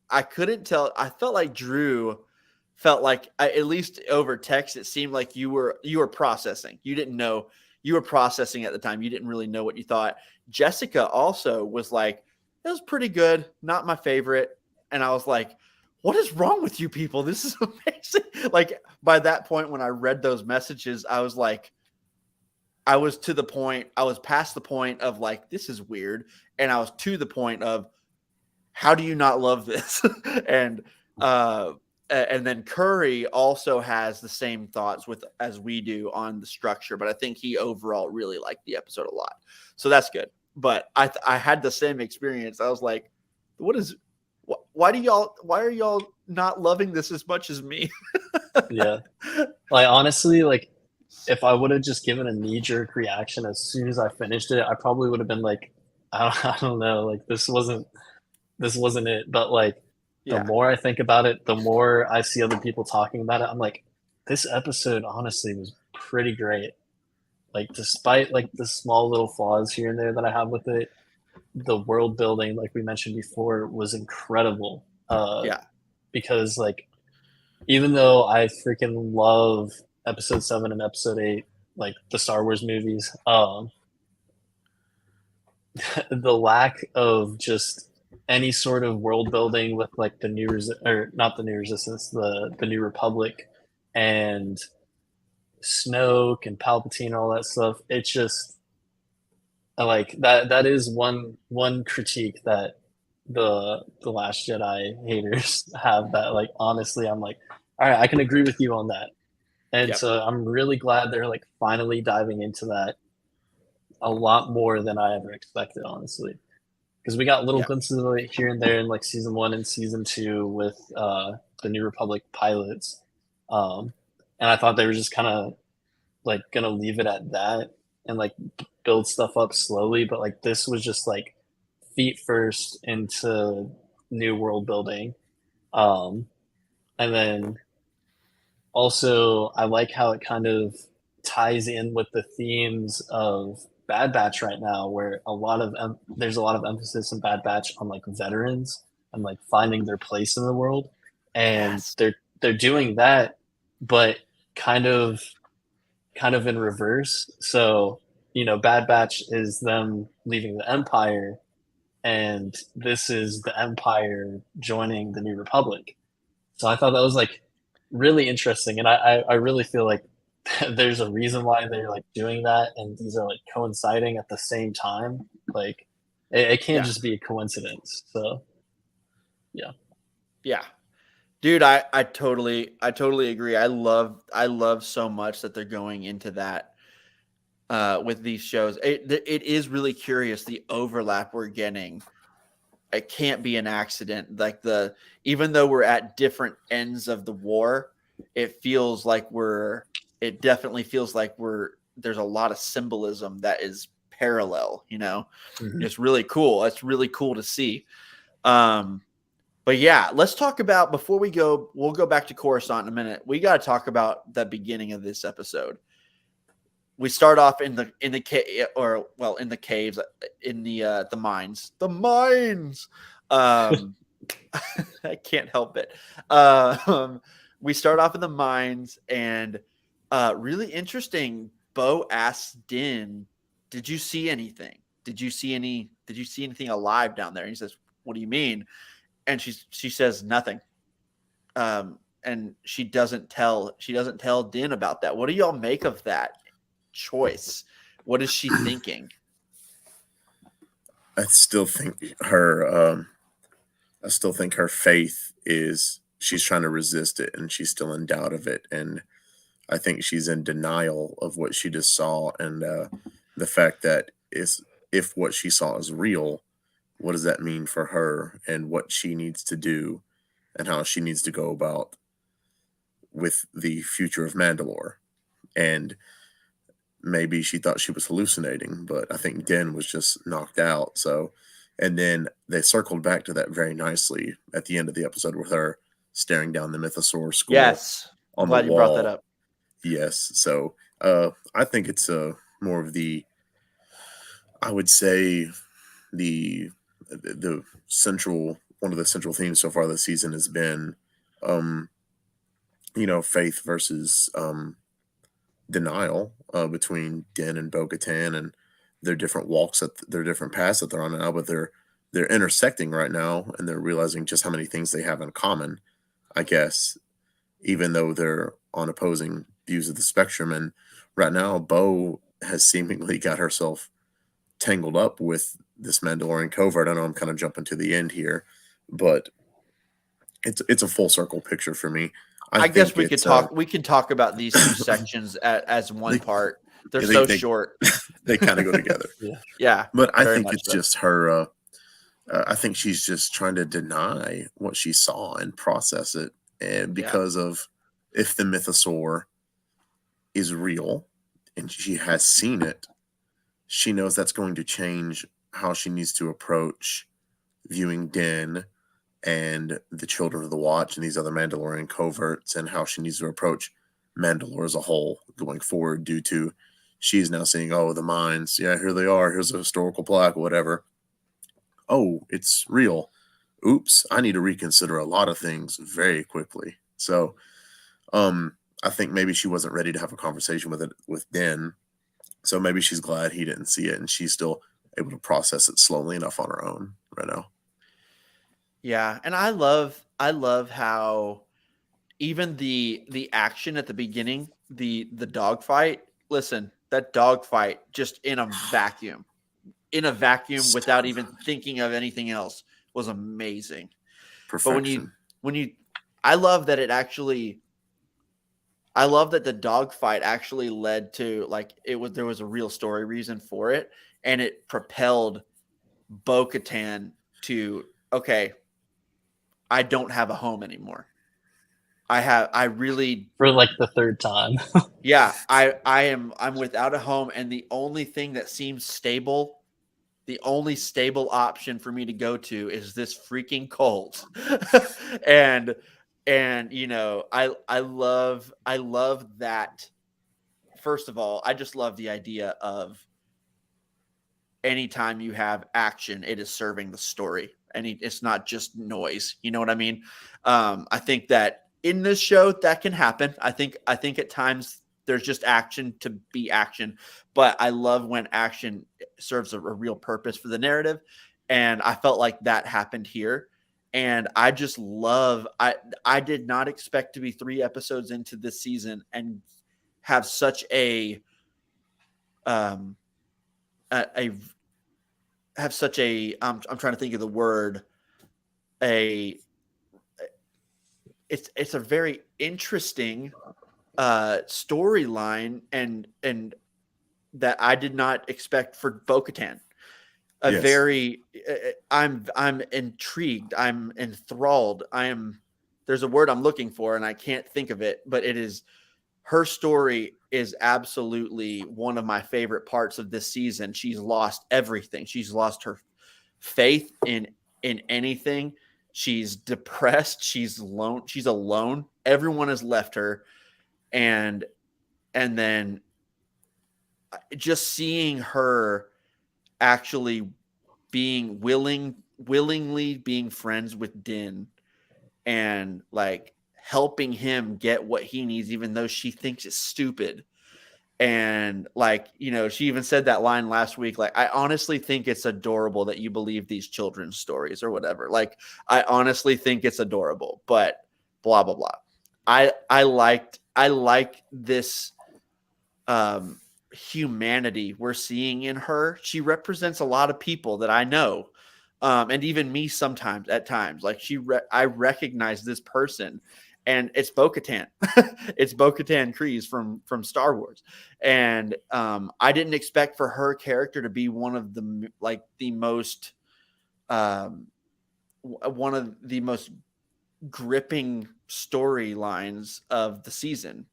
Speaker 1: I couldn't tell. I felt like Drew felt like at least over text, it seemed like you were processing. You didn't know you were processing at the time. You didn't really know what you thought. Jessica also was like, it was pretty good, not my favorite, and I was like, what is wrong with you people? This is amazing. Like by that point, when I read those messages, I was like, I was to the point. I was past the point of like, this is weird, and I was to the point of how do you not love this? and uh and then Curry also has the same thoughts with as we do on the structure, but I think he overall really liked the episode a lot. So that's good. But I had the same experience. I was like, what is why are y'all not loving this as much as me?
Speaker 2: yeah. Like honestly, like if I would have just given a knee jerk reaction as soon as I finished it, I probably would have been like, I don't know, like this wasn't it. But like the
Speaker 1: Yeah.
Speaker 2: more I think about it, the more I see other people talking about it, I'm like, this episode honestly was pretty great. Like despite like the small little flaws here and there that I have with it, the world building, like we mentioned before, was incredible.
Speaker 1: Yeah.
Speaker 2: Because like even though I freaking love episode 7 and episode 8, like the Star Wars movies, the lack of just any sort of world building with like the or not the new resistance, the new republic and Snoke and Palpatine, all that stuff. It's just like that is one critique that the Last Jedi haters have, that like honestly I'm like, all right, I can agree with you on that. And
Speaker 1: Yep.
Speaker 2: so I'm really glad they're like finally diving into that a lot more than I ever expected, honestly. because we got little
Speaker 1: Yeah.
Speaker 2: glimpses of it here and there in like season 1 and season 2 with the New Republic pilots, and I thought they were just kind of like gonna leave it at that and like build stuff up slowly, but like this was just like feet first into new world building, um, and then also I like how it kind of ties in with the themes of Bad Batch right now, where there's a lot of emphasis in Bad Batch on like veterans and like finding their place in the world, and
Speaker 1: Yes.
Speaker 2: they're doing that, but kind of in reverse. So, Bad Batch is them leaving the Empire, and this is the Empire joining the New Republic. So I thought that was like really interesting, and I really feel like there's a reason why they're like doing that, and these are like coinciding at the same time. Like it can't
Speaker 1: Yeah.
Speaker 2: just be a coincidence. So yeah.
Speaker 1: Yeah. Dude, I totally agree. I love so much that they're going into that with these shows. It is really curious the overlap we're getting. It can't be an accident. Like even though we're at different ends of the war, it definitely feels like there's a lot of symbolism that is parallel,
Speaker 2: Mhm.
Speaker 1: It's really cool. It's really cool to see. But yeah, let's talk about before we go. We'll go back to Coruscant in a minute. We got to talk about the beginning of this episode. We start off in the in the caves, in the mines. The mines. I can't help it. We start off in the mines, and really interesting. Bo asks Din, "Did you see anything? Did you see anything alive down there?" And he says, "What do you mean?" And she says nothing. And she doesn't tell Din about that. What do y'all make of that choice? What is she thinking?
Speaker 3: I still think her faith is, she's trying to resist it and she's still in doubt of it, and I think she's in denial of what she just saw, and the fact that if what she saw is real, what does that mean for her and what she needs to do and how she needs to go about with the future of Mandalore. And maybe she thought she was hallucinating, but I think Den was just knocked out. So, and then they circled back to that very nicely at the end of the episode with her staring down the Mythosaur skull
Speaker 1: Yes, I'm
Speaker 3: on the
Speaker 1: glad you brought that
Speaker 3: wall.
Speaker 1: up.
Speaker 3: Yes. So I think it's more of I would say the central, one of the central themes so far this season has been, um, faith versus denial between Din and Bo-Katan and their different walks, their different paths that they're on now, but they're intersecting right now, and they're realizing just how many things they have in common, I guess, even though they're on opposing views of the spectrum. And right now, Bo has seemingly got herself tangled up with this Mandalorian covert. I know I'm kind of jumping to the end here, but it's a full circle picture for me.
Speaker 1: I guess
Speaker 3: think
Speaker 1: we could
Speaker 3: it's
Speaker 1: talk. We can talk about these two sections as one
Speaker 3: they,
Speaker 1: part. They're
Speaker 3: yeah,
Speaker 1: so short.
Speaker 3: they kind of go together.
Speaker 2: Yeah.
Speaker 1: Yeah,
Speaker 3: But I
Speaker 1: very
Speaker 3: think
Speaker 1: much
Speaker 3: it's
Speaker 1: so.
Speaker 3: just her. I think she's just trying to deny what she saw and process it, and
Speaker 1: Yeah,
Speaker 3: because of, if the Mythosaur is real and she has seen it, she knows that's going to change how she needs to approach viewing Din and the Children of the Watch and these other Mandalorian coverts, and how she needs to approach Mandalore as a whole going forward, due to she's now seeing, oh, the mines, yeah, here they are, here's a historical plaque, whatever. Oh, it's real. Oops, I need to reconsider a lot of things very quickly. So, I think maybe she wasn't ready to have a conversation with Den. So maybe she's glad he didn't see it, and she's still able to process it slowly enough on her own right now.
Speaker 1: yeah, and I love how even the action at the beginning, the dogfight. Listen, that dogfight just in a vacuum
Speaker 3: So
Speaker 1: without even
Speaker 3: good.
Speaker 1: thinking of anything else was amazing. But
Speaker 3: Perfection.
Speaker 1: when you I love that it actually I love that the dogfight actually led to, like, there was a real story reason for it, and it propelled Bo-Katan to, okay, I don't have a home anymore. I really,
Speaker 2: For like the third time.
Speaker 1: yeah, I'm without a home, and the only thing that seems stable, the only stable option for me to go to is this freaking cult. and you know, I love that. First of all, I just love the idea of anytime you have action, it is serving the story, and it's not just noise. You know what I mean? I think that in this show that can happen. I think at times there's just action to be action, but I love when action serves a real purpose for the narrative, and I felt like that happened here. And I just love. I did not expect to be 3 episodes into this season and have such um a have such a I'm trying to think of the word, a it's a very interesting storyline, and that I did not expect for Bo-Katan. A
Speaker 3: Yes.
Speaker 1: very I'm intrigued, I'm enthralled, there's a word I'm looking for and I can't think of it, but it is, her story is absolutely one of my favorite parts of this season. She's lost everything. She's lost her faith in anything. She's depressed. She's alone. She's alone. Everyone has left her, and then just seeing her actually being willingly being friends with Din, and like helping him get what he needs, even though she thinks it's stupid. And like, you know, she even said that line last week, like, I honestly think it's adorable that you believe these children's stories or whatever. Like, I honestly think it's adorable, but blah blah blah. I like this humanity we're seeing in her. She represents a lot of people that I know, and even me sometimes at times. Like I recognize this person, and it's Bo-Katan. It's Bo-Katan Kryze from Star Wars, and I didn't expect for her character to be one of the most one of the most gripping storylines of the season.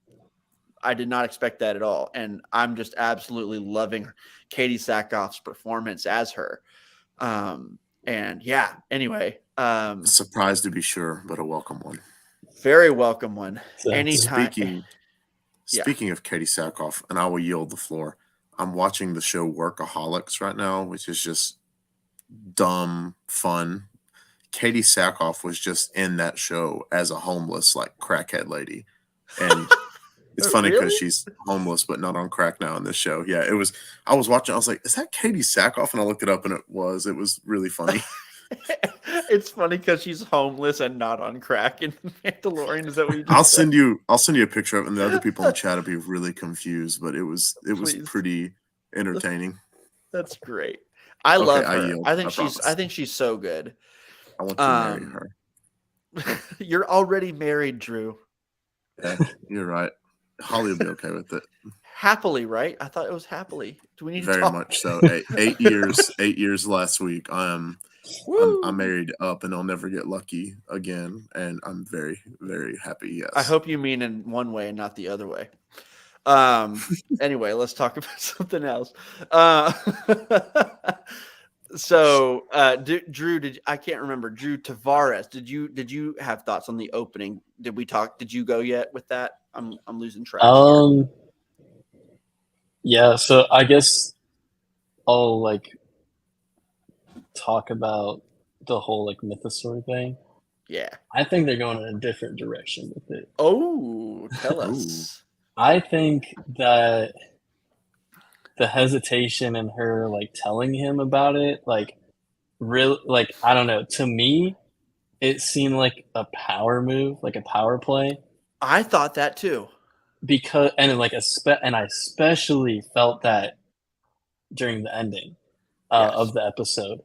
Speaker 1: I did not expect that at all. And I'm just absolutely loving Katie Sackhoff's performance as her. And yeah, anyway,
Speaker 3: Surprised to be sure, but a welcome one.
Speaker 1: very welcome one.
Speaker 2: So,
Speaker 1: Anytime.
Speaker 3: Speaking of Katie Sackhoff, and I will yield the floor. I'm watching the show Workaholics right now, which is just dumb fun. Katie Sackhoff was just in that show as a homeless, like, crackhead lady. And it's funny because
Speaker 1: Really?
Speaker 3: she's homeless but not on crack now in this show. Yeah, it was. I was watching. I was like, "Is that Katie Sackhoff?" And I looked it up, and it was. It was really funny.
Speaker 1: It's funny because she's homeless and not on crack in Mandalorian. Is that what you just
Speaker 3: I'll
Speaker 1: said?
Speaker 3: send you a picture of it, and the other people in the chat will be really confused. But it was
Speaker 1: Please.
Speaker 3: pretty entertaining.
Speaker 1: That's great. I
Speaker 3: Okay,
Speaker 1: love
Speaker 3: I
Speaker 1: her.
Speaker 3: yield.
Speaker 1: I
Speaker 3: I promise.
Speaker 1: think she's so good.
Speaker 3: I want to marry her.
Speaker 1: You're already married, Drew.
Speaker 3: Yeah, you're right. Holly will be okay with it.
Speaker 1: Happily, right? I thought it was happily. Do we need to
Speaker 3: Very
Speaker 1: talk?
Speaker 3: much so. 8 years. 8 years last week. I'm married up, and I'll never get lucky again. And I'm very, very happy. Yes.
Speaker 1: I hope you mean in one way and not the other way. Anyway, let's talk about something else. So, Drew, I can't remember. Drew Tavares, did you have thoughts on the opening? Did we talk? Did you go yet with that? I'm losing track.
Speaker 2: Yeah, so I guess I'll like talk about the whole like mythosaur thing.
Speaker 1: Yeah.
Speaker 2: I think they're going in a different direction with it.
Speaker 1: Oh, tell us.
Speaker 2: I think that the hesitation in her like telling him about it, like really, like I don't know, to me it seemed like a power move, like a power play.
Speaker 1: I thought that too.
Speaker 2: Because and I especially felt that during the ending of the episode,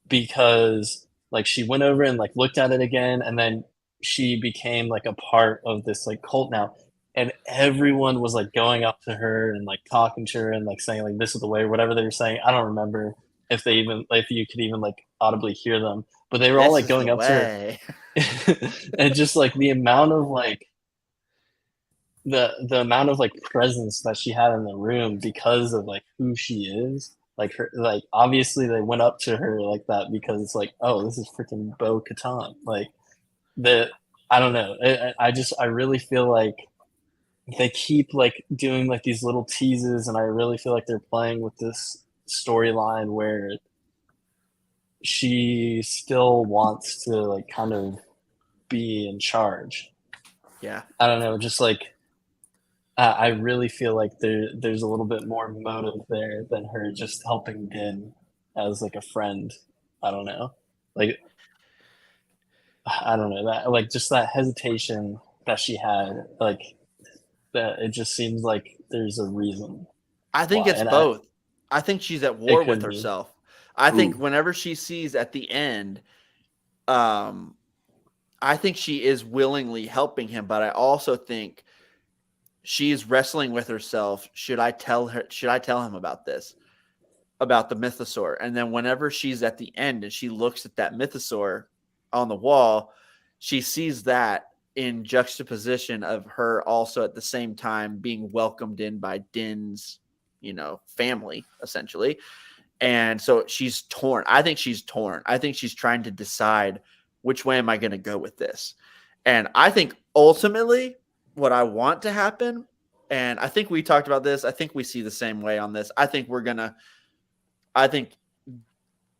Speaker 2: because like she went over and like looked at it again, and then she became like a part of this like cult now, and everyone was like going up to her and like talking to her and like saying like this is the way, whatever they were saying. I don't remember, if you could even like audibly hear them. But they were all like going up to her, and just like the amount of like the amount of like presence that she had in the room because of like who she is. Like her, like obviously they went up to her like that because it's like, oh, this is freaking Bo Katan. Like the I don't know. I really feel like they keep like doing like these little teases, and I really feel like they're playing with this storyline where she still wants to like kind of be in charge.
Speaker 1: Yeah.
Speaker 2: I don't know, just like I really feel like there's a little bit more motive there than her just helping Din as like a friend. I don't know, like I don't know that like just that hesitation that she had, like that it just seems like there's a reason
Speaker 1: I think
Speaker 2: why,
Speaker 1: it's
Speaker 2: and
Speaker 1: both. I think she's at
Speaker 2: it
Speaker 1: war with
Speaker 2: could be.
Speaker 1: herself. I think
Speaker 3: Ooh.
Speaker 1: whenever she sees at the end, um, I think she is willingly helping him, but I also think she's wrestling with herself. Should I tell her? Should I tell him about this? About the mythosaur? And then whenever she's at the end and she looks at that mythosaur on the wall, she sees that in juxtaposition of her also at the same time being welcomed in by Din's, family essentially. And so she's torn. I think she's torn. I think she's trying to decide which way am I going to go with this. And I think ultimately what I want to happen, and I think we talked about this, I think we see the same way on this. I think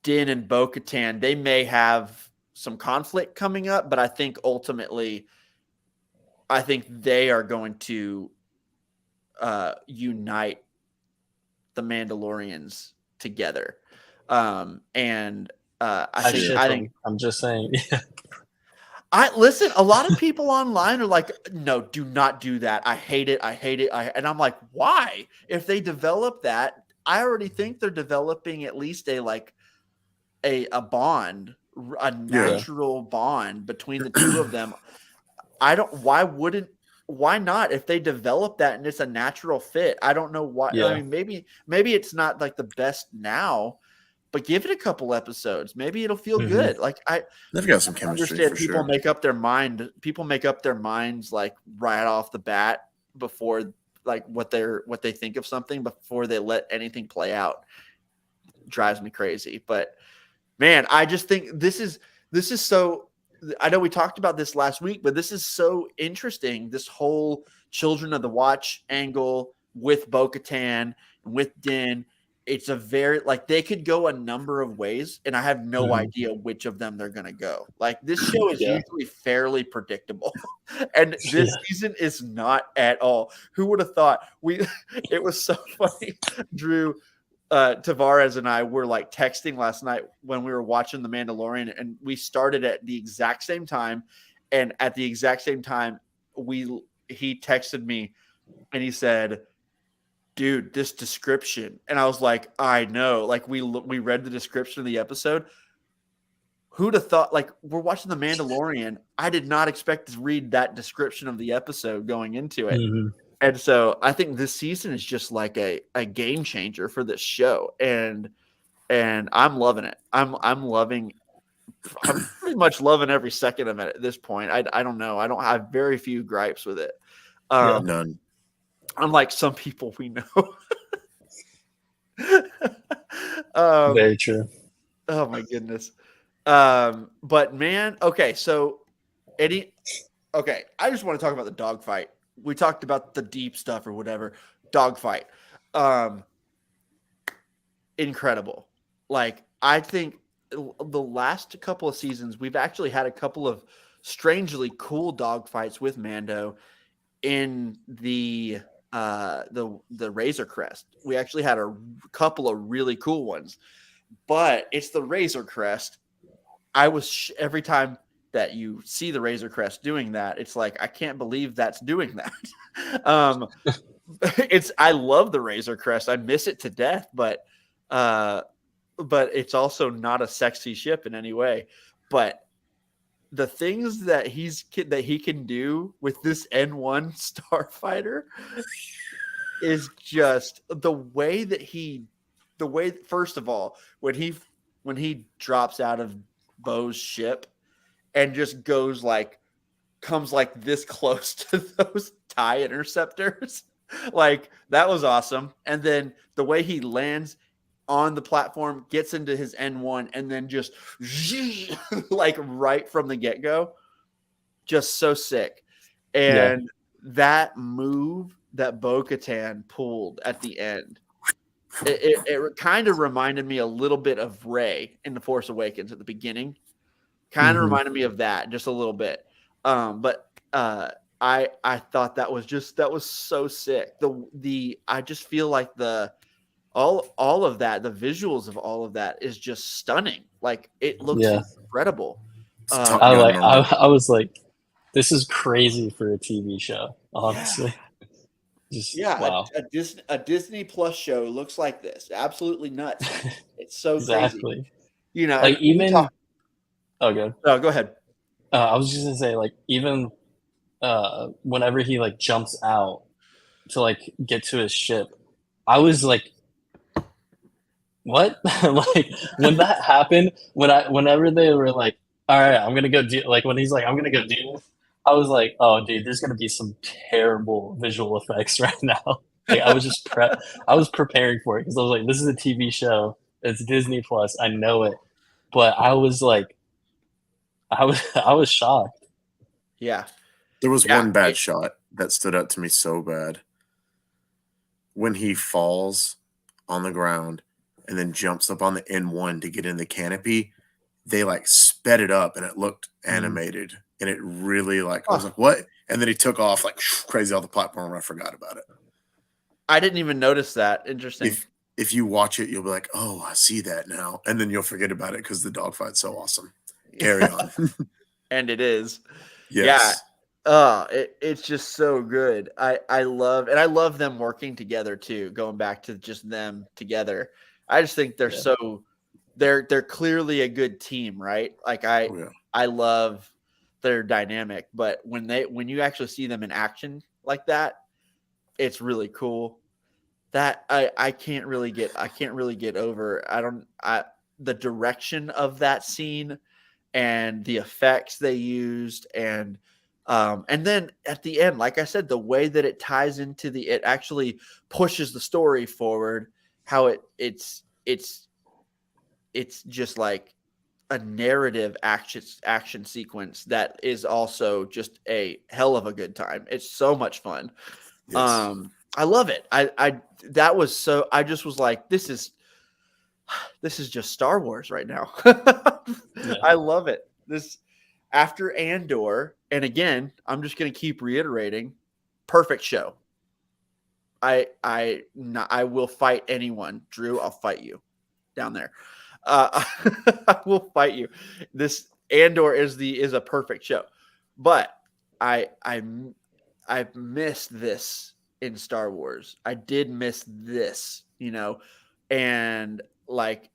Speaker 1: Din and Bo Katan, they may have some conflict coming up, but I think ultimately, I think they are going to unite the Mandalorians together. And
Speaker 2: I ship them. I'm just saying.
Speaker 1: I listen, a lot of people online are like, no, do not do that. I hate it. I hate it. And I'm like, why? If they develop that, I already think they're developing at least a bond, a natural bond between the two of them. Why not? If they develop that and it's a natural fit, I don't know why.
Speaker 2: Yeah.
Speaker 1: I mean, maybe it's not like the best now, but give it a couple episodes. Maybe it'll feel good. Like
Speaker 3: They've got some chemistry
Speaker 1: understand
Speaker 3: for
Speaker 1: people
Speaker 3: sure.
Speaker 1: make up their mind. People make up their minds like right off the bat before like what they think of something before they let anything play out. Drives me crazy. But man, I just think this is so. I know we talked about this last week, but this is so interesting. This whole Children of the Watch angle with Bo-Katan and with Din. It's a very like they could go a number of ways, and I have no idea which of them they're going to go. Like this show is usually fairly predictable, and this season is not at all. Who would have thought? It was so funny, Drew. Tavares and I were like texting last night when we were watching The Mandalorian, and we started at the exact same time. And at the exact same time, he texted me and he said, "Dude, this description." And I was like, "I know." Like we read the description of the episode. Who'd have thought? Like we're watching The Mandalorian. I did not expect to read that description of the episode going into it. And so I think this season is just like a game changer for this show. And I'm loving it. I'm pretty much loving every second of it at this point. I don't know. I don't have very few gripes with it.
Speaker 3: None.
Speaker 1: Unlike some people we know.
Speaker 2: Very true.
Speaker 1: Oh my goodness. But man, okay, so I just want to talk about the dogfight. We talked about the deep stuff or whatever. Dogfight. Incredible. Like, I think the last couple of seasons, we've actually had a couple of strangely cool dogfights with Mando in the Razor Crest. We actually had a couple of really cool ones, but it's the Razor Crest. I was every time that you see the Razor Crest doing that, it's like I can't believe that's doing that. I love the Razor Crest. I miss it to death, but it's also not a sexy ship in any way. But the things that he can do with this N1 starfighter is just the way that he the way, first of all, when he drops out of Bo's ship and just comes like this close to those TIE interceptors, like that was awesome. And then the way he lands on the platform, gets into his N1, and then just like right from the get go, just so sick. And that move that Bo-Katan pulled at the end, it kind of reminded me a little bit of Rey in The Force Awakens at the beginning. Kind of reminded me of that just a little bit. But I thought that was so sick. I just feel like all of that, the visuals of all of that is just stunning. Like it looks incredible.
Speaker 2: I was like, this is crazy for a TV show, honestly. Wow.
Speaker 1: A Disney Plus show looks like this. Absolutely nuts. It's so
Speaker 2: Exactly.
Speaker 1: crazy. You know,
Speaker 2: like even oh good.
Speaker 1: No, go ahead.
Speaker 2: I was just gonna say, like, even whenever he like jumps out to like get to his ship, I was like, what? Like when that happened, whenever they were like, all right, I'm gonna go do, like when he's like, I'm gonna go do this, I was like, oh dude, there's gonna be some terrible visual effects right now. Like I was just I was preparing for it because I was like, this is a TV show, it's Disney Plus, I know it, but I was like, I was shocked.
Speaker 1: Yeah.
Speaker 3: There was one bad shot that stood out to me so bad. When he falls on the ground and then jumps up on the N1 to get in the canopy, they like sped it up and it looked animated. And it really I was like, what? And then he took off like crazy off the platform and I forgot about it.
Speaker 1: I didn't even notice that. Interesting.
Speaker 3: If you watch it, you'll be like, oh, I see that now. And then you'll forget about it because the dogfight's so awesome. Carry on.
Speaker 1: And it is.
Speaker 3: Yes.
Speaker 1: Yeah. It's just so good. I love them working together too, going back to just them together. I just think they're they're clearly a good team, right? Like I love their dynamic, but when you actually see them in action like that, it's really cool. That I can't really get over. The direction of that scene and the effects they used, and then at the end, like I said, the way that it ties into it actually pushes the story forward. How it's just like a narrative action sequence that is also just a hell of a good time. It's so much fun.
Speaker 3: Yes.
Speaker 1: I love it. I just was like, this is just Star Wars right now. I love it. This after Andor, and again, I'm just going to keep reiterating, perfect show. I will fight anyone. Drew, I'll fight you down there. I will fight you. This Andor is a perfect show, but I missed this in Star Wars. I did miss this, and like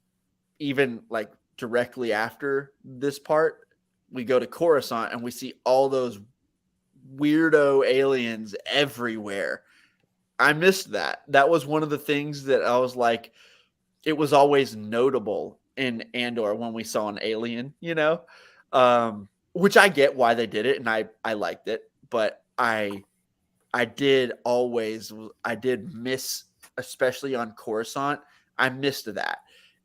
Speaker 1: even like directly after this part, we go to Coruscant and we see all those weirdo aliens everywhere. I missed that. That was one of the things that I was like, it was always notable in Andor when we saw an alien, which I get why they did it, and I liked it, but I did miss, especially on Coruscant, I missed that.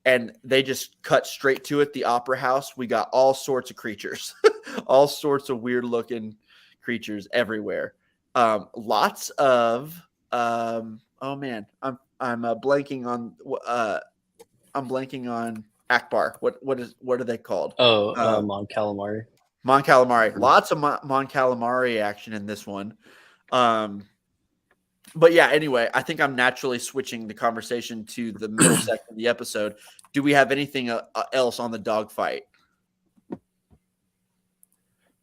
Speaker 1: And they just cut straight to it. The Opera House, we got all sorts of creatures, all sorts of weird looking creatures everywhere. Lots of, oh man, I'm blanking on Akbar. What are they called?
Speaker 2: Mon Calamari.
Speaker 1: Mon Calamari. Lots of Mon Calamari action in this one. But yeah, anyway, I think I'm naturally switching the conversation to the middle section of the episode. Do we have anything else on the dogfight?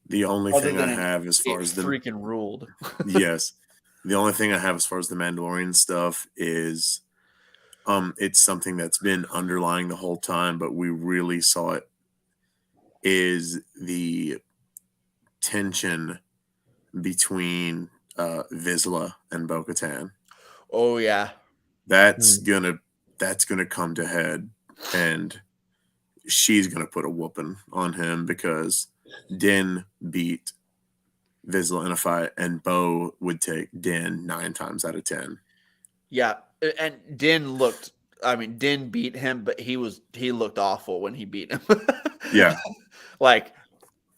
Speaker 3: The only thing I have as far as the
Speaker 1: freaking ruled.
Speaker 3: Yes. The only thing I have as far as the Mandalorian stuff is it's something that's been underlying the whole time, but we really saw it, is the tension between Vizsla and Bo-Katan.
Speaker 1: Oh yeah.
Speaker 3: That's that's going to come to head, and she's going to put a whooping on him because Din beat Vizsla in a fight, and Bo would take Din 9 times out of 10.
Speaker 1: Yeah, and Din beat him, but he looked awful when he beat him.
Speaker 3: Yeah.
Speaker 1: Like,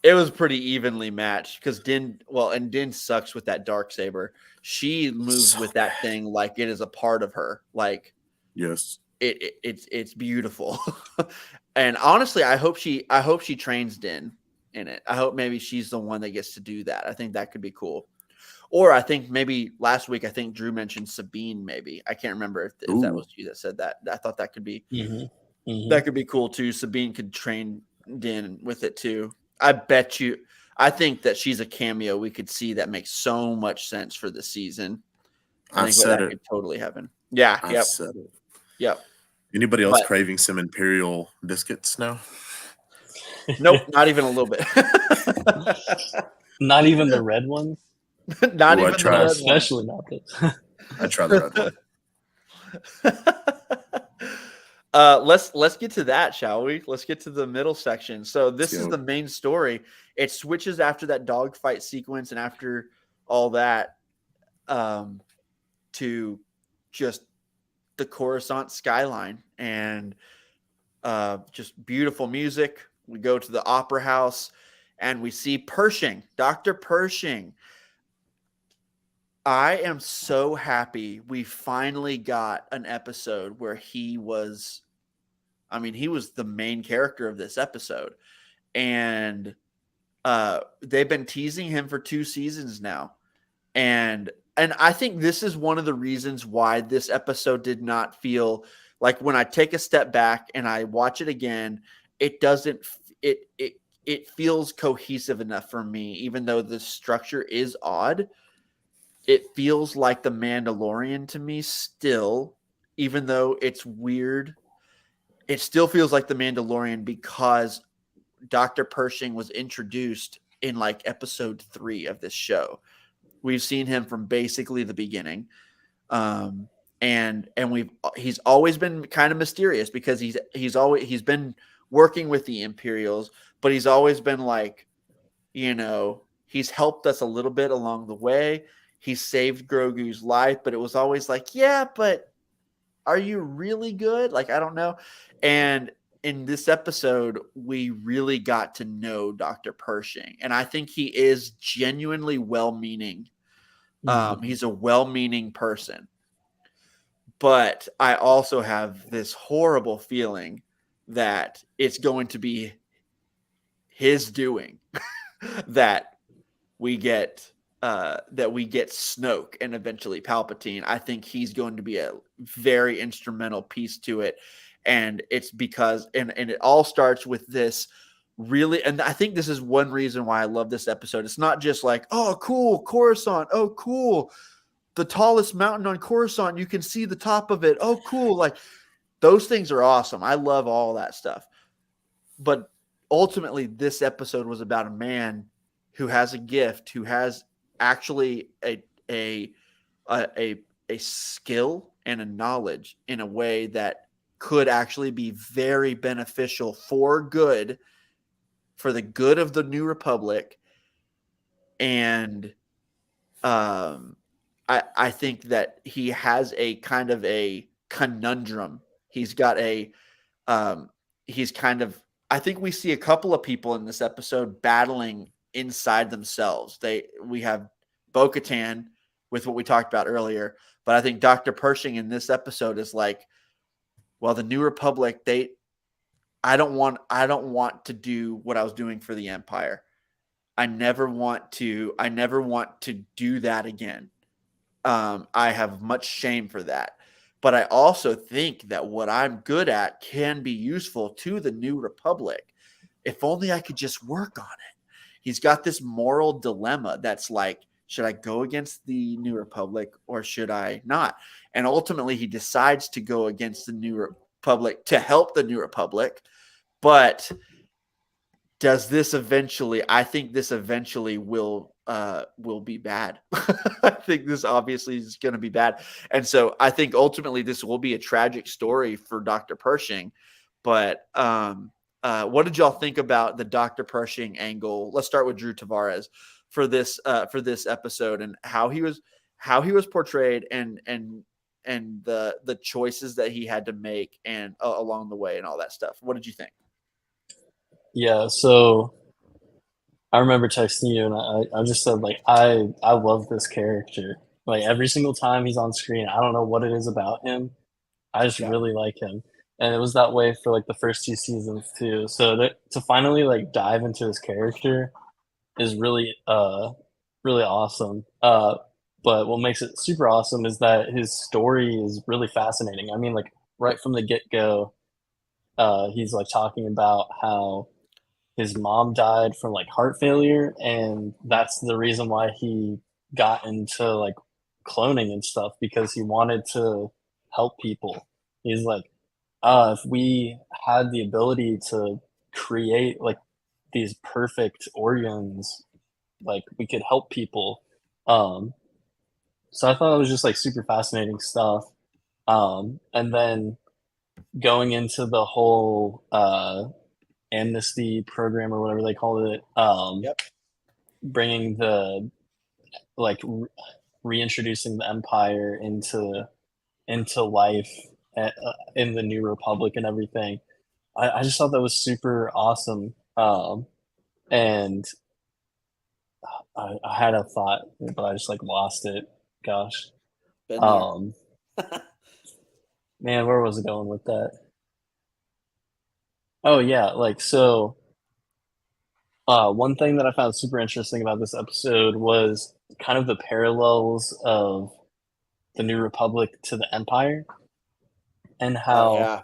Speaker 1: it was pretty evenly matched because Din sucks with that dark saber. She moves
Speaker 3: So
Speaker 1: with that thing like it is a part of her. Like,
Speaker 3: yes.
Speaker 1: it's beautiful. And honestly, I hope she trains Din in it. I hope maybe she's the one that gets to do that. I think that could be cool. Or I think maybe last week, I think Drew mentioned Sabine. Maybe I can't remember if that was you that said that. I thought that could be that could be cool too. Sabine could train Din with it too. I bet you. I think that she's a cameo we could see that makes so much sense for the season. I think that could totally happen. Yeah.
Speaker 3: I've said it.
Speaker 1: Yep.
Speaker 3: Anybody else craving some Imperial biscuits now?
Speaker 1: Nope, not even a little bit.
Speaker 2: Not even the red ones.
Speaker 1: Not even the red ones.
Speaker 2: Especially not this.
Speaker 3: I tried the red
Speaker 1: one. Let's get to that, shall we? Let's get to the middle section. So this is the main story. It switches after that dogfight sequence and after all that to just the Coruscant skyline and just beautiful music. We go to the opera house and we see Pershing, Dr. Pershing. I am so happy we finally got an episode where he was the main character of this episode. And they've been teasing him for 2 seasons now. And I think this is one of the reasons why this episode did not feel like, when I take a step back and I watch it again, it feels cohesive enough for me, even though the structure is odd. It feels like The Mandalorian to me still, even though it's weird. It still feels like The Mandalorian because Dr. Pershing was introduced in like episode 3 of this show. We've seen him from basically the beginning. And he's always been kind of mysterious because he's been working with the Imperials, but he's always been like, he's helped us a little bit along the way. He saved Grogu's life, but it was always like, yeah, but are you really good? Like, I don't know. And in this episode, we really got to know Dr. Pershing, and I think he is genuinely well-meaning. He's a well-meaning person. But I also have this horrible feeling that it's going to be his doing that we get Snoke and eventually Palpatine. I think he's going to be a very instrumental piece to it. And it's because and it all starts with this really, and I think this is one reason why I love this episode. It's not just like, oh, cool, Coruscant. Oh, cool. The tallest mountain on Coruscant. You can see the top of it. Oh, cool. Like, those things are awesome. I love all that stuff. But ultimately, this episode was about a man who has a gift, who has actually a skill and a knowledge in a way that could actually be very beneficial for the good of the New Republic. And I think that he has a kind of a conundrum. He's got I think we see a couple of people in this episode battling inside themselves. We have Bo-Katan with what we talked about earlier, but I think Dr. Pershing in this episode is like, well, the New Republic, I don't want to do what I was doing for the Empire. I never want to do that again. I have much shame for that. But I also think that what I'm good at can be useful to the New Republic. If only I could just work on it. He's got this moral dilemma that's like, should I go against the New Republic or should I not? And ultimately, he decides to go against the New Republic to help the New Republic. But I think this eventually will will be bad. I think this obviously is going to be bad. And so I think ultimately this will be a tragic story for Dr. Pershing. But what did y'all think about the Dr. Pershing angle? Let's start with Drew Tavares for this episode and how he was portrayed and the choices that he had to make and along the way and all that stuff. What did you think?
Speaker 2: Yeah, so I remember texting you, and I just said, like, I love this character. Like, every single time he's on screen, I don't know what it is about him. I just
Speaker 1: Yeah.
Speaker 2: really like him. And it was that way for, like, the first 2 seasons, too. So to finally, like, dive into his character is really, really awesome. But what makes it super awesome is that his story is really fascinating. I mean, like, right from the get-go, he's, like, talking about how his mom died from like heart failure, and that's the reason why he got into like cloning and stuff, because he wanted to help people. He's like, if we had the ability to create like these perfect organs, like we could help people. um so I thought it was just like super fascinating stuff. And then going into the whole amnesty program or whatever they called it,
Speaker 1: Yep.
Speaker 2: bringing the like reintroducing the empire into life in the new republic and everything. I just thought that was super awesome. And I had a thought, but I just like lost it. Gosh.
Speaker 1: Been there.
Speaker 2: Man, where was it going with that? Oh yeah, like so. One thing that I found super interesting about this episode was kind of the parallels of the New Republic to the Empire, and
Speaker 1: Oh
Speaker 2: how
Speaker 1: yeah.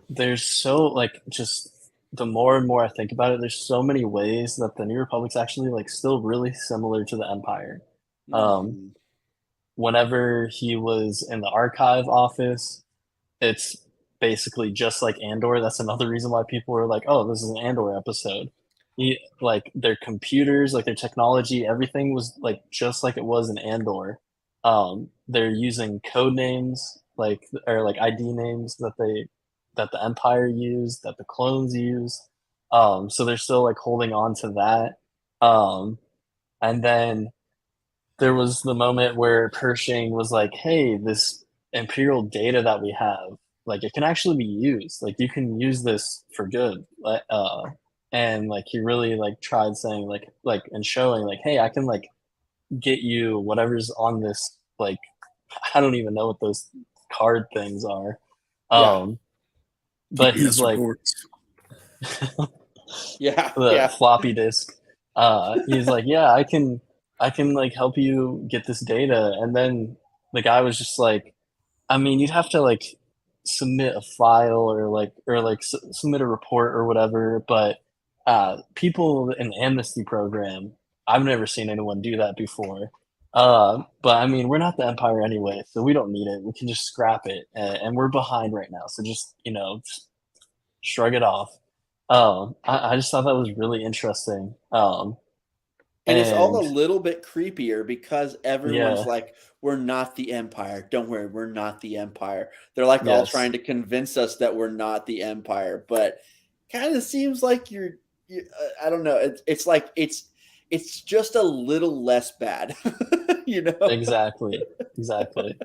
Speaker 2: there's so like just the more and more I think about it, there's so many ways that the New Republic's actually like still really similar to the Empire. Um,
Speaker 1: Mhm.
Speaker 2: Whenever he was in the archive office, it's basically just like Andor. That's another reason why people were like, "Oh, this is an Andor episode." Like their computers, like their technology, everything was like just like it was in Andor. They're using code names, like or like ID names that the Empire used, that the clones use. So they're still like holding on to that. And then there was the moment where Pershing was like, "Hey, this imperial data that we have, like it can actually be used. Like you can use this for good." And like he really like tried saying like and showing like, "Hey, I can like get you whatever's on this like I don't even know what those card things are."
Speaker 1: Yeah.
Speaker 2: Um, but he's
Speaker 3: GPS
Speaker 2: like
Speaker 3: reports.
Speaker 1: Yeah.
Speaker 2: the
Speaker 1: Yeah.
Speaker 2: floppy disk. He's like, "Yeah, I can like help you get this data." And then the guy was just like, I mean, you'd have to like submit a file or like submit a report or whatever. But people in the amnesty program, I've never seen anyone do that before. But I mean, we're not the Empire anyway, so we don't need it. We can just scrap it, and we're behind right now. So just just shrug it off. I just thought that was really interesting.
Speaker 1: And it's all a
Speaker 2: And
Speaker 1: little bit creepier because everyone's
Speaker 2: yeah,
Speaker 1: like, we're not the Empire. Don't worry, we're not the Empire. They're like all
Speaker 2: yes,
Speaker 1: trying to convince us that we're not the Empire, but kind of seems like I don't know. It's like it's just a little less bad, you know?
Speaker 2: exactly, exactly.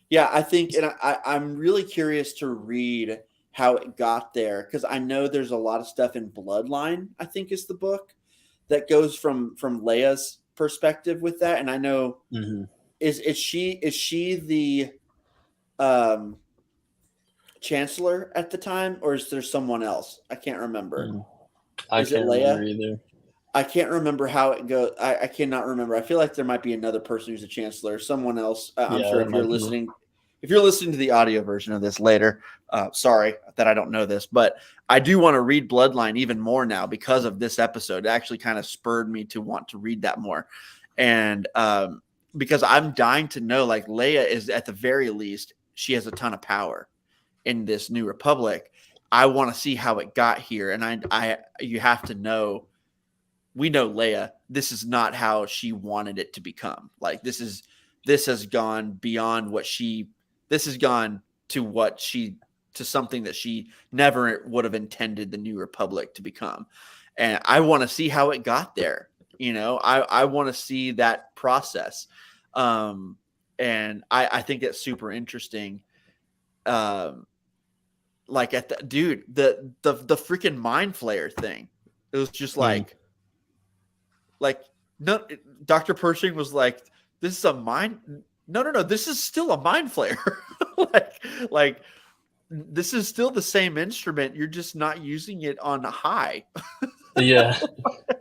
Speaker 1: Yeah, I think, and I'm really curious to read how it got there because I know there's a lot of stuff in Bloodline. I think is the book that goes from Leia's perspective with that, and I know
Speaker 2: Hmm.
Speaker 1: is she the um, chancellor at the time, or is there someone else? I can't remember.
Speaker 2: Mm. I
Speaker 1: Is it
Speaker 2: can't remember
Speaker 1: Leia?
Speaker 2: either.
Speaker 1: I can't remember how it goes. I cannot remember. I feel like there might be another person who's a chancellor, someone else. I'm
Speaker 2: Yeah,
Speaker 1: sure
Speaker 2: there might be.
Speaker 1: if you're listening to the audio version of this later, sorry that I don't know this, but I do want to read Bloodline even more now because of this episode. It actually kind of spurred me to want to read that more, and because I'm dying to know, like Leia is at the very least, she has a ton of power in this New Republic. I want to see how it got here, and I you have to know we know Leia, this is not how she wanted it to become. Like this has gone beyond what this has gone to something that she never would have intended the New Republic to become. And I want to see how it got there. I want to see that process. And I think that's super interesting. Like at the dude, the freaking mind flayer thing. It was just like no, Dr. Pershing was like, this is a mind. No, this is still a mind flayer. like this is still the same instrument. You're just not using it on high.
Speaker 2: Yeah.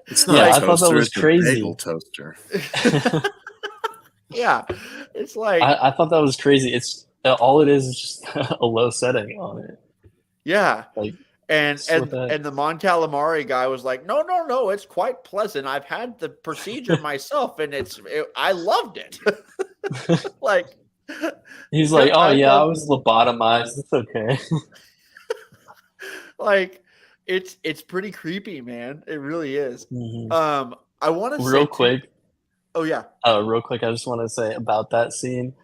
Speaker 3: It's not a
Speaker 2: I thought that
Speaker 3: toaster,
Speaker 2: was
Speaker 3: it's a
Speaker 2: crazy.
Speaker 3: bagel toaster.
Speaker 1: Yeah, it's like
Speaker 2: I thought that was crazy. It's all it is just a low setting on it.
Speaker 1: Yeah,
Speaker 2: Like,
Speaker 1: and the Mon Calamari guy was like, no, it's quite pleasant. I've had the procedure myself, and I loved it. Like
Speaker 2: he's like, oh yeah, I was lobotomized. It's okay.
Speaker 1: Like it's pretty creepy, man. It really is.
Speaker 2: Mm-hmm.
Speaker 1: I want to say
Speaker 2: real quick.
Speaker 1: Oh yeah.
Speaker 2: Real quick, I just want to say about that scene.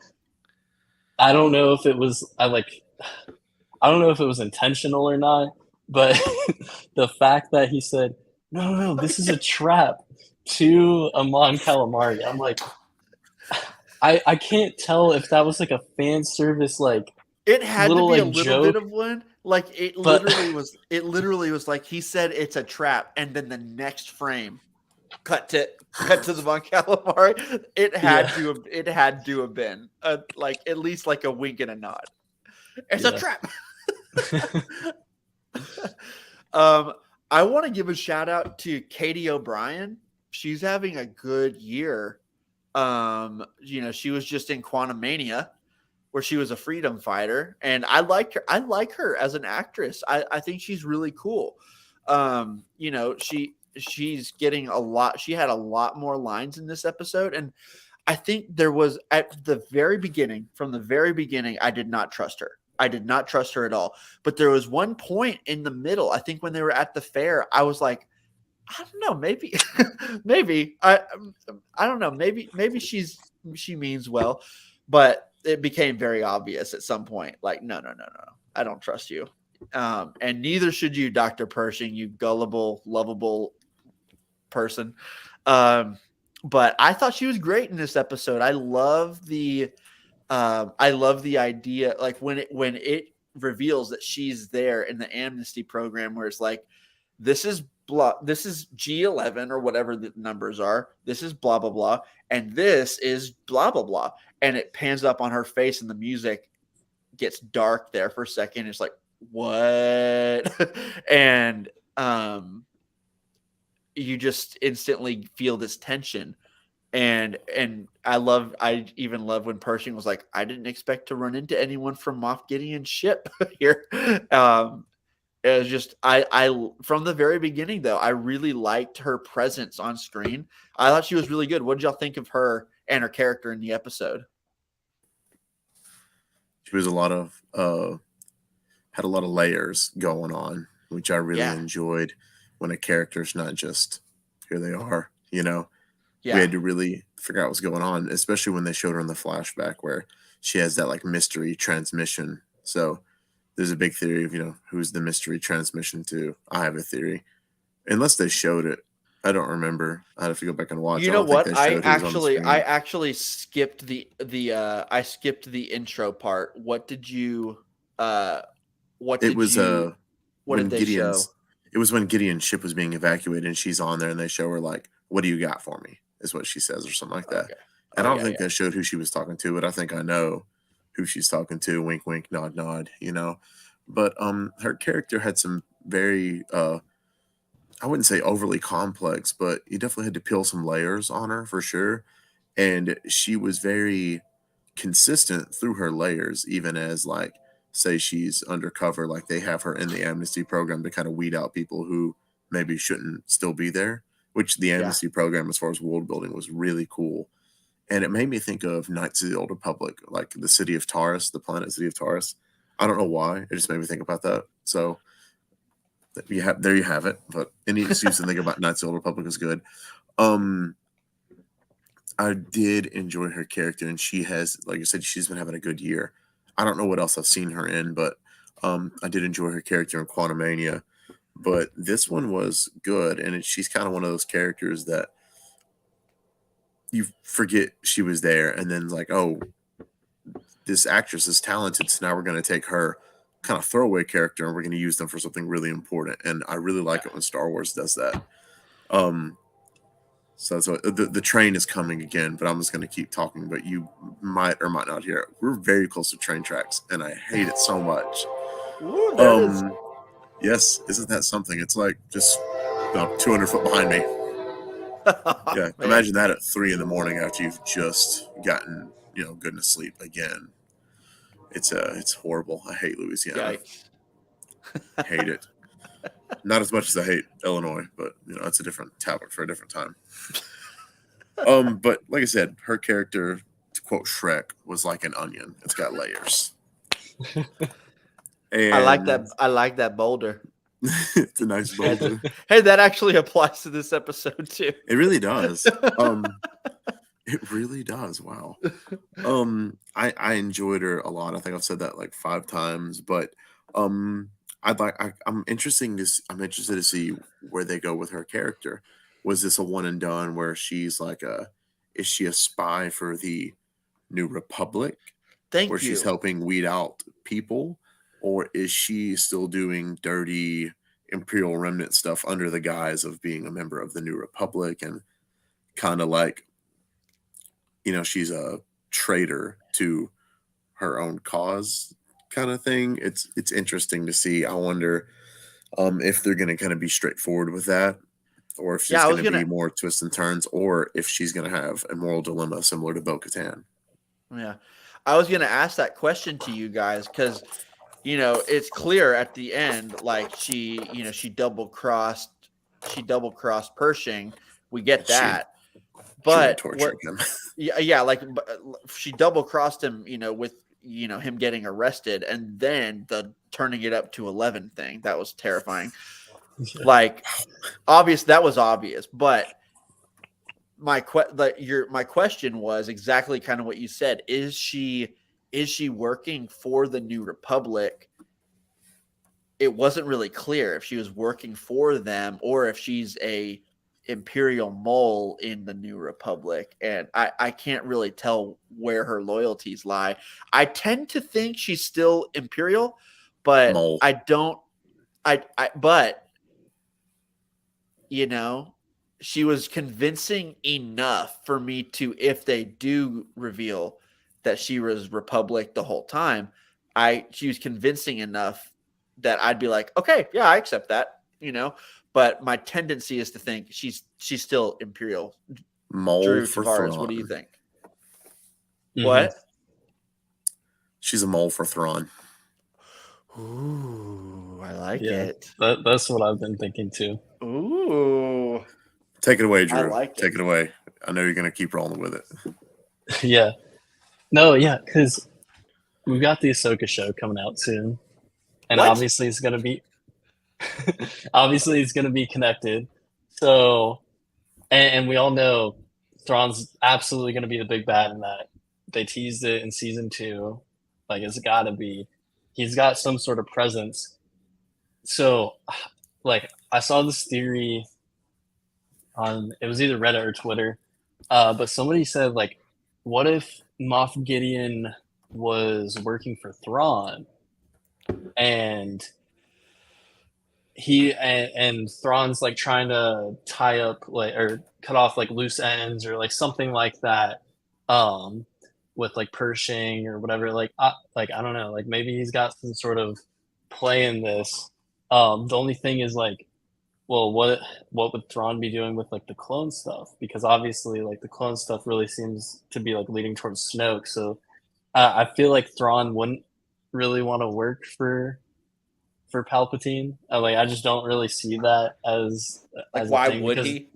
Speaker 2: I don't know if it was intentional or not, but the fact that he said, "No, this is a trap" to a Mon Calamari, I'm like, I can't tell if that was like a fan service
Speaker 1: It had
Speaker 2: little,
Speaker 1: to be a
Speaker 2: like,
Speaker 1: little
Speaker 2: joke,
Speaker 1: bit of one. Like it literally was like he said it's a trap, and then the next frame cut to the Mon Calamari. It had to have been like at least like a wink and a nod. It's a trap. I want to give a shout out to Katie O'Brien. She's having a good year. She was just in Quantumania, where she was a freedom fighter, and I like her. I like her as an actress. I think she's really cool. She's getting a lot. She had a lot more lines in this episode, and I think there was from the very beginning, I did not trust her. I did not trust her at all. But there was one point in the middle, I think when they were at the fair, I was like, I don't know, maybe, I don't know, maybe she means well, but it became very obvious at some point. Like, no, I don't trust you, and neither should you, Dr. Pershing, you gullible, lovable person. But I thought she was great in this episode. I love the idea, like when it reveals that she's there in the amnesty program, where it's like, this is G11 or whatever the numbers are. This is blah, blah, blah. And this is blah, blah, blah. And it pans up on her face and the music gets dark there for a second. It's like, what? And you just instantly feel this tension. And I even love when Pershing was like, I didn't expect to run into anyone from Moff Gideon's ship here. It was just I from the very beginning, though, I really liked her presence on screen. I thought she was really good. What did y'all think of her and her character in the episode?
Speaker 3: She was had a lot of layers going on, which I really enjoyed. When a character's not just here they are, we had to really figure out what's going on, especially when they showed her in the flashback where she has that like mystery transmission. So there's a big theory of, who's the mystery transmission to. I have a theory. Unless they showed it. I don't remember. I'd have to go back and watch.
Speaker 1: You know what? I actually skipped the intro part. What did you what did they show?
Speaker 3: It was when Gideon's ship was being evacuated and she's on there and they show her like, what do you got for me? Is what she says or something like that. Okay. And I don't think they showed who she was talking to, but I think I know who she's talking to. Wink, wink, nod, nod, But her character had some very I wouldn't say overly complex, but you definitely had to peel some layers on her for sure. And she was very consistent through her layers, even as like, say she's undercover, like they have her in the amnesty program to kind of weed out people who maybe shouldn't still be there, which the amnesty program, as far as world building, was really cool. And it made me think of Knights of the Old Republic, like the city of Taurus, the planet city of Taurus. I don't know why. It just made me think about that. So there you have it. But any excuse to think about Knights of the Old Republic is good. I did enjoy her character, and she has, like I said, she's been having a good year. I don't know what else I've seen her in, but I did enjoy her character in Quantumania. But this one was good, and she's kind of one of those characters that you forget she was there, and then like, oh, this actress is talented, so now we're going to take her kind of throwaway character and we're going to use them for something really important. And I really like it when Star Wars does that. So the train is coming again, but I'm just going to keep talking, but you might or might not hear it. We're very close to train tracks, and I hate it so much.
Speaker 1: Ooh, there it is.
Speaker 3: Yes, isn't that something? It's like just about 200 foot behind me. Yeah,
Speaker 1: Man.
Speaker 3: imagine that at 3 a.m. after you've just gotten good to sleep again. It's horrible. I hate Louisiana.
Speaker 1: Yikes.
Speaker 3: Hate it. Not as much as I hate Illinois, but that's a different topic for a different time. But like I said, her character, to quote Shrek, was like an onion. It's got layers. And
Speaker 1: I like that boulder.
Speaker 3: It's a nice boulder.
Speaker 1: Hey, that actually applies to this episode too.
Speaker 3: It really does. It really does. Wow. I enjoyed her a lot. I think I've said that like 5 times, but I'm interested to see where they go with her character. Was this a one and done where she's like is she a spy for the New Republic? Where she's helping weed out people? Or is she still doing dirty Imperial Remnant stuff under the guise of being a member of the New Republic and kind of like, she's a traitor to her own cause kind of thing? It's interesting to see. I wonder if they're going to kind of be straightforward with that, or if she's going to be more twists and turns, or if she's going to have a moral dilemma similar to Bo-Katan.
Speaker 1: Yeah. I was going to ask that question to you guys because it's clear at the end, like she double crossed Pershing. We get that, but she double crossed him, with him getting arrested, and then the turning it up to 11 thing that was terrifying. Like, that was obvious, but my question was exactly kind of what you said. Is she working for the New Republic? It wasn't really clear if she was working for them or if she's a Imperial mole in the New Republic. And I can't really tell where her loyalties lie. I tend to think she's still Imperial, but
Speaker 3: mole.
Speaker 1: I don't. But she was convincing enough for me to, if they do reveal that she was Republic the whole time, she was convincing enough that I'd be like, okay, yeah, I accept that, But my tendency is to think she's still Imperial.
Speaker 3: Mole
Speaker 1: Drew
Speaker 3: for
Speaker 1: Tavares,
Speaker 3: Thrawn.
Speaker 1: what do you think?
Speaker 2: Mm-hmm.
Speaker 1: What?
Speaker 3: She's a mole for Thrawn.
Speaker 1: Ooh, I like it.
Speaker 2: That's what I've been thinking too.
Speaker 1: Ooh.
Speaker 3: Take it away, Drew.
Speaker 1: I like it.
Speaker 3: Take it away. I know you're going to keep rolling with it.
Speaker 2: Yeah. No, yeah, because we've got the Ahsoka show coming out soon. And obviously it's going to be connected. So, and we all know Thrawn's absolutely going to be the big bad in that. They teased it in season 2. Like, it's got to be. He's got some sort of presence. So, like, I saw this theory on, it was either Reddit or Twitter, but somebody said, like, what if Moff Gideon was working for Thrawn? And and Thrawn's like trying to tie up like or cut off like loose ends or like something like that, with like Pershing or whatever. Like I don't know, like maybe he's got some sort of play in this. The only thing is like, well, what would Thrawn be doing with like the clone stuff? Because obviously like the clone stuff really seems to be like leading towards Snoke. So I feel like Thrawn wouldn't really want to work for Palpatine. I just don't really see that as
Speaker 1: Like,
Speaker 2: as
Speaker 1: why would he?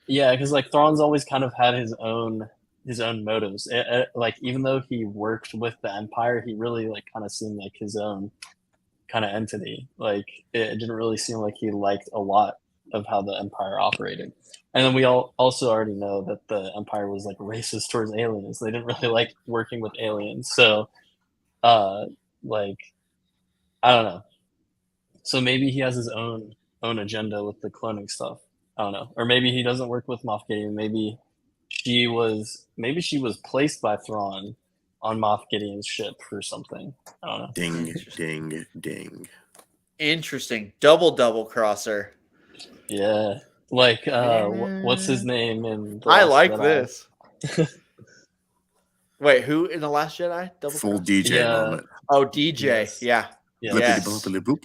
Speaker 2: Yeah, because like Thrawn's always kind of had his own motives. Like even though he worked with the Empire, he really like kind of seemed like his own kind of entity. Like it didn't really seem like he liked a lot of how the Empire operated. And then we all also already know that the Empire was like racist towards aliens. They didn't really like working with aliens. So like I don't know. So maybe he has his own agenda with the cloning stuff. I don't know. Or maybe he doesn't work with Moff Gideon. Maybe she was placed by Thrawn on Moff Gideon's ship or something. I don't know.
Speaker 3: Ding, ding, ding.
Speaker 1: Interesting. Double crosser.
Speaker 2: Yeah. Like what's his name in The
Speaker 1: I
Speaker 2: Last
Speaker 1: like
Speaker 2: Jedi?
Speaker 1: this. Wait, who in The Last Jedi? Double
Speaker 3: Full
Speaker 1: cross?
Speaker 3: DJ
Speaker 2: Yeah.
Speaker 3: moment.
Speaker 1: Oh, DJ.
Speaker 2: Yes.
Speaker 1: Yeah.
Speaker 2: Yeah.
Speaker 1: Yes.
Speaker 3: Blippity boopity boop.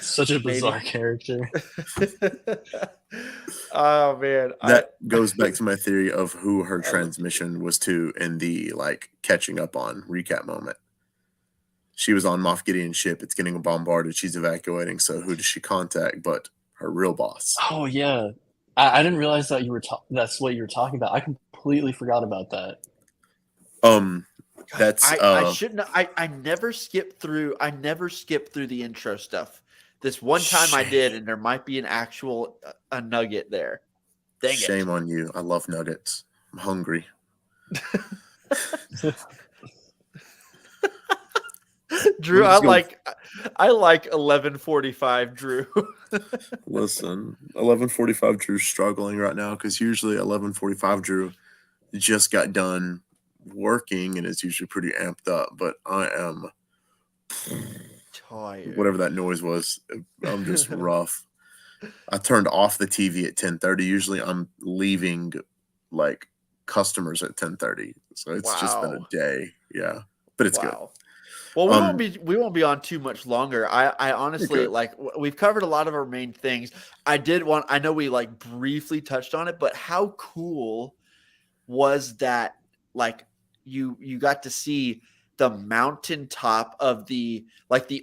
Speaker 2: Such a
Speaker 1: Maybe.
Speaker 2: bizarre character.
Speaker 1: Oh man.
Speaker 3: That goes back to my theory of who her transmission was to in the like catching up on recap moment. She was on Moff Gideon's ship. It's getting bombarded. She's evacuating. So who does she contact but her real boss?
Speaker 2: Oh yeah. I didn't realize that that's what you were talking about. I completely forgot about that.
Speaker 3: That's
Speaker 1: I shouldn't. I never skipped through. I never skipped through the intro stuff. This one time I did, and there might be an actual a nugget there. Dang
Speaker 3: shame on you. I love nuggets. I'm hungry.
Speaker 1: Drew, I like 11:45. Drew.
Speaker 3: Listen, 11:45 Drew's struggling right now because usually 11:45 Drew just got done working and is usually pretty amped up. But I am
Speaker 1: tired.
Speaker 3: Whatever that noise was. I'm just rough. I turned off the TV at 10:30. Usually I'm leaving like customers at 10:30. So it's just been a day. Yeah. But it's good.
Speaker 1: Well, we won't be on too much longer. I honestly like we've covered a lot of our main things. I know we like briefly touched on it, but how cool was that? Like you got to see the mountaintop of the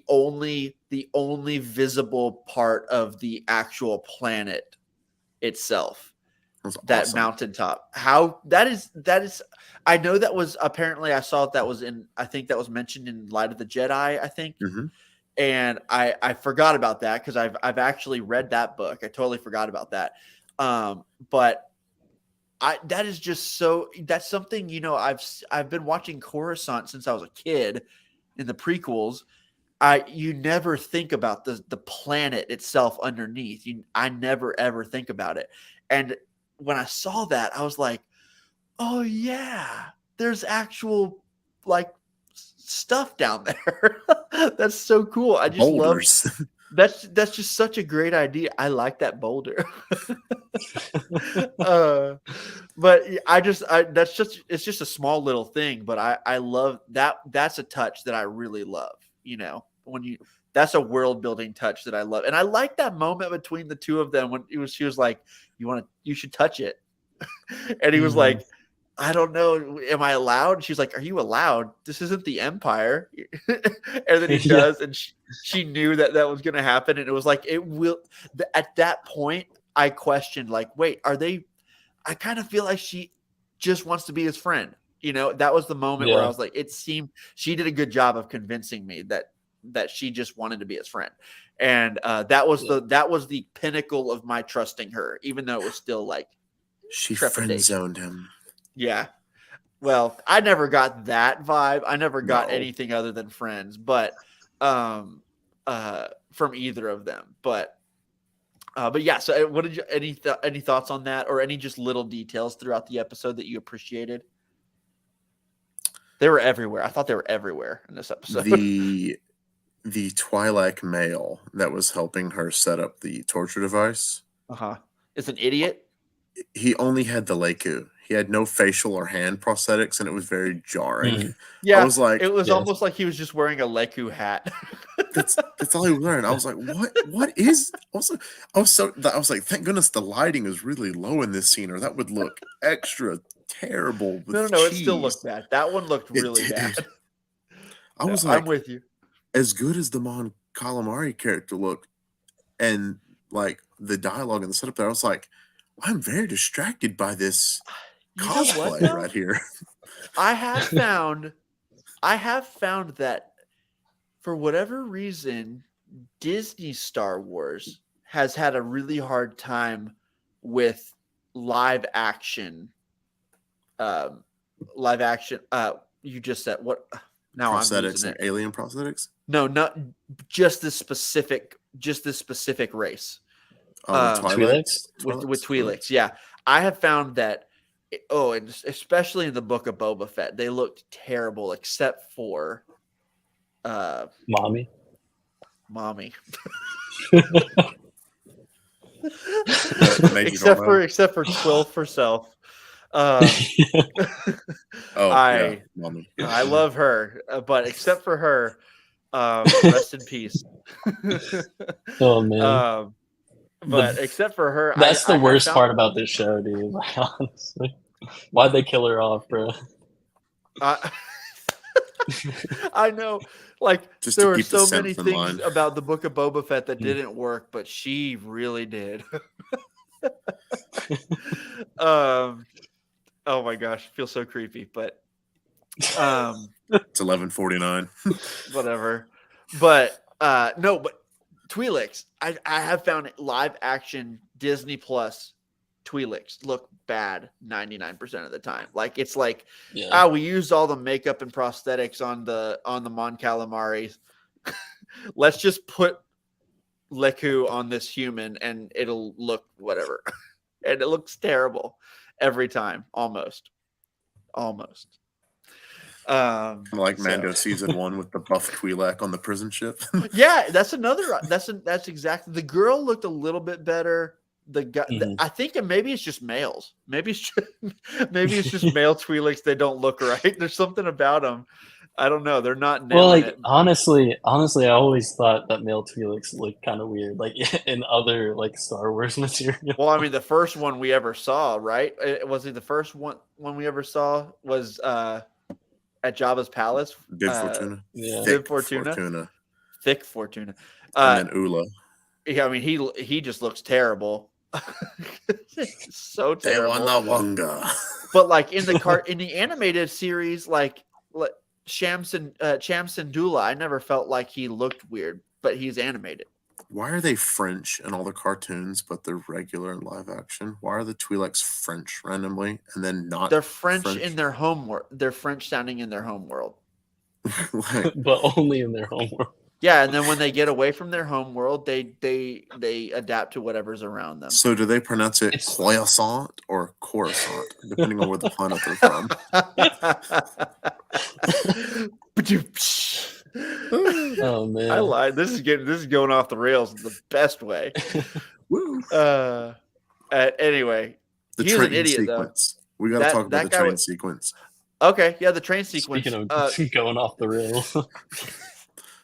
Speaker 1: only visible part of the actual planet itself. That awesome. Mountaintop. How that is I know that was apparently I saw that was I think that was mentioned in Light of the Jedi, I think.
Speaker 3: Mm-hmm.
Speaker 1: And I forgot about that because I've actually read that book. I totally forgot about that. But that is just that's something, you know, I've been watching Coruscant since I was a kid in the prequels. You never think about the planet itself underneath. I never ever think about it. And when I saw that, I was like, oh yeah, there's actual like stuff down there. That's so cool. I just
Speaker 3: Boulders.
Speaker 1: That's just such a great idea. I like that boulder. But it's just a small little thing, but I love that. That's a touch that I really love. You know, that's a world building touch that I love. And I like that moment between the two of them when she was like, you should touch it. And he was like, I don't know. Am I allowed? She's like, are you allowed? This isn't the Empire. And then he does. And she knew that was going to happen. And it was like, it will. At that point, I questioned, like, wait, I kind of feel like she just wants to be his friend. You know, that was the moment where I was like, it seemed she did a good job of convincing me that she just wanted to be his friend. And that was the pinnacle of my trusting her, even though it was still like,
Speaker 3: she friend zoned him.
Speaker 1: Yeah. Well, I never got that vibe. I never got anything other than friends, but from either of them. But yeah. So, what did you any thoughts on that, or any just little details throughout the episode that you appreciated? They were everywhere. I thought they were everywhere in this episode.
Speaker 3: The Twi'lek male that was helping her set up the torture device.
Speaker 1: It's an idiot.
Speaker 3: He only had the Leku. He had no facial or hand prosthetics, and it was very jarring.
Speaker 1: Yeah,
Speaker 3: I was like,
Speaker 1: it was almost like he was just wearing a Leku hat.
Speaker 3: that's all he was wearing. I was like, what is? Also, I was like, thank goodness the lighting is really low in this scene, or that would look extra terrible.
Speaker 1: No, it still looked bad. That one looked really bad.
Speaker 3: I was like,
Speaker 1: I'm with you.
Speaker 3: As good as the Mon Calamari character looked, and like the dialogue and the setup there, I was like, I'm very distracted by this cosplay right here.
Speaker 1: I have found that for whatever reason, Disney Star Wars has had a really hard time with live action. Live action. You just said what? Now I'm
Speaker 3: Prosthetics
Speaker 1: losing
Speaker 3: and
Speaker 1: it.
Speaker 3: alien prosthetics.
Speaker 1: No, not just this specific race.
Speaker 3: Oh,
Speaker 2: Twi'leks?
Speaker 1: With Twi'leks. Yeah, I have found that. And especially in the Book of Boba Fett, they looked terrible except for
Speaker 2: Mommy.
Speaker 1: except for Twill for Self.
Speaker 3: Mommy.
Speaker 1: I love her, but except for her, rest in peace.
Speaker 2: Oh man.
Speaker 1: But except for her,
Speaker 2: that's the worst
Speaker 1: found,
Speaker 2: part about this show, dude. Like, honestly, why'd they kill her off, bro?
Speaker 1: I know, like
Speaker 3: Just
Speaker 1: there
Speaker 3: to
Speaker 1: were
Speaker 3: keep the
Speaker 1: so many
Speaker 3: synth in
Speaker 1: things
Speaker 3: line.
Speaker 1: about the Book of Boba Fett that didn't work, but she really did. Oh my gosh, I feel so creepy, but
Speaker 3: It's 11:49.
Speaker 1: whatever. But no, but Twi'leks, I have found it live action Disney Plus Twi'leks look bad 99% of the time. Like it's like, we used all the makeup and prosthetics on the Mon Calamaris. Let's just put Leku on this human and it'll look whatever. And it looks terrible every time, almost.
Speaker 3: Like Mando season 1 with the buff Twi'lek on the prison ship.
Speaker 1: Yeah, that's exactly. The girl looked a little bit better. The guy, I think maybe it's just males. Maybe it's just male Twi'leks. They don't look right. There's something about them. I don't know. They're not nailing it.
Speaker 2: Honestly, I always thought that male Twi'leks looked kind of weird, like in other like Star Wars material.
Speaker 1: Well, I mean, the first one we ever saw, right? Was it the first one we ever saw was at Jabba's palace?
Speaker 3: Bib Fortuna.
Speaker 2: Yeah.
Speaker 1: Bib Fortuna. Thick Fortuna.
Speaker 3: And then Ula.
Speaker 1: Yeah, I mean, he just looks terrible. So terrible. But like in the animated series, like Sham Syndulla, I never felt like he looked weird, but he's animated.
Speaker 3: Why are they French in all the cartoons, but they're regular in live action? Why are the Twi'leks French randomly and then not?
Speaker 1: They're French in their home world. They're French sounding in their home world,
Speaker 2: but only in their home world.
Speaker 1: Yeah, and then when they get away from their home world, they adapt to whatever's around them.
Speaker 3: So do they pronounce it croissant or Coruscant, depending on where the planet they're from?
Speaker 2: Oh man,
Speaker 1: I lied. This is going off the rails in the best way.
Speaker 3: Woo.
Speaker 1: Anyway,
Speaker 3: he was an idiot sequence. Though. We got to talk about the train sequence.
Speaker 1: Okay, yeah, the train sequence.
Speaker 2: Speaking of going off the rails.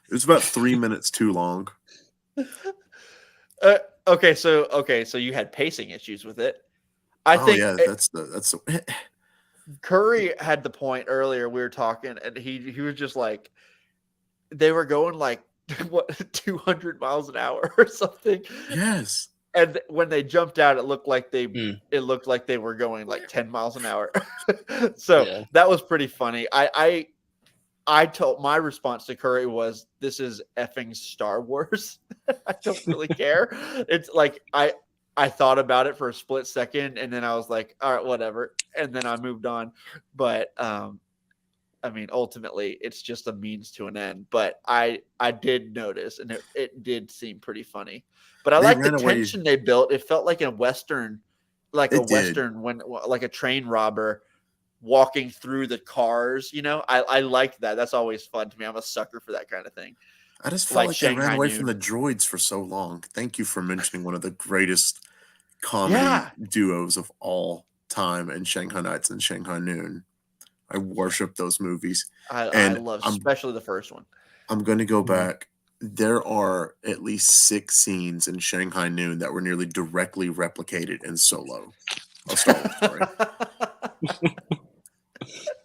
Speaker 3: It was about 3 minutes too long.
Speaker 1: Okay, so you had pacing issues with it. I think
Speaker 3: that's
Speaker 1: Curry had the point earlier. We were talking, and he was just like, they were going like 200 miles an hour or something.
Speaker 3: Yes.
Speaker 1: And when they jumped out, it looked like they were going like 10 miles an hour. So that was pretty funny. I told my response to Curry was, "This is effing Star Wars." I don't really care. It's like I thought about it for a split second, and then I was like, "All right, whatever," and then I moved on. But I mean, ultimately, it's just a means to an end. But I did notice, and it did seem pretty funny. But I like the tension they built. It felt like a Western, when like a train robber walking through the cars, I like that. That's always fun to me. I'm a sucker for that kind of thing.
Speaker 3: I just felt like they ran away from the droids for so long. Thank you for mentioning one of the greatest comedy duos of all time in Shanghai Nights and Shanghai Noon. I worship those movies.
Speaker 1: I love, especially the first one.
Speaker 3: I'm going to go back. There are at least 6 scenes in Shanghai Noon that were nearly directly replicated in Solo, a Star Wars story.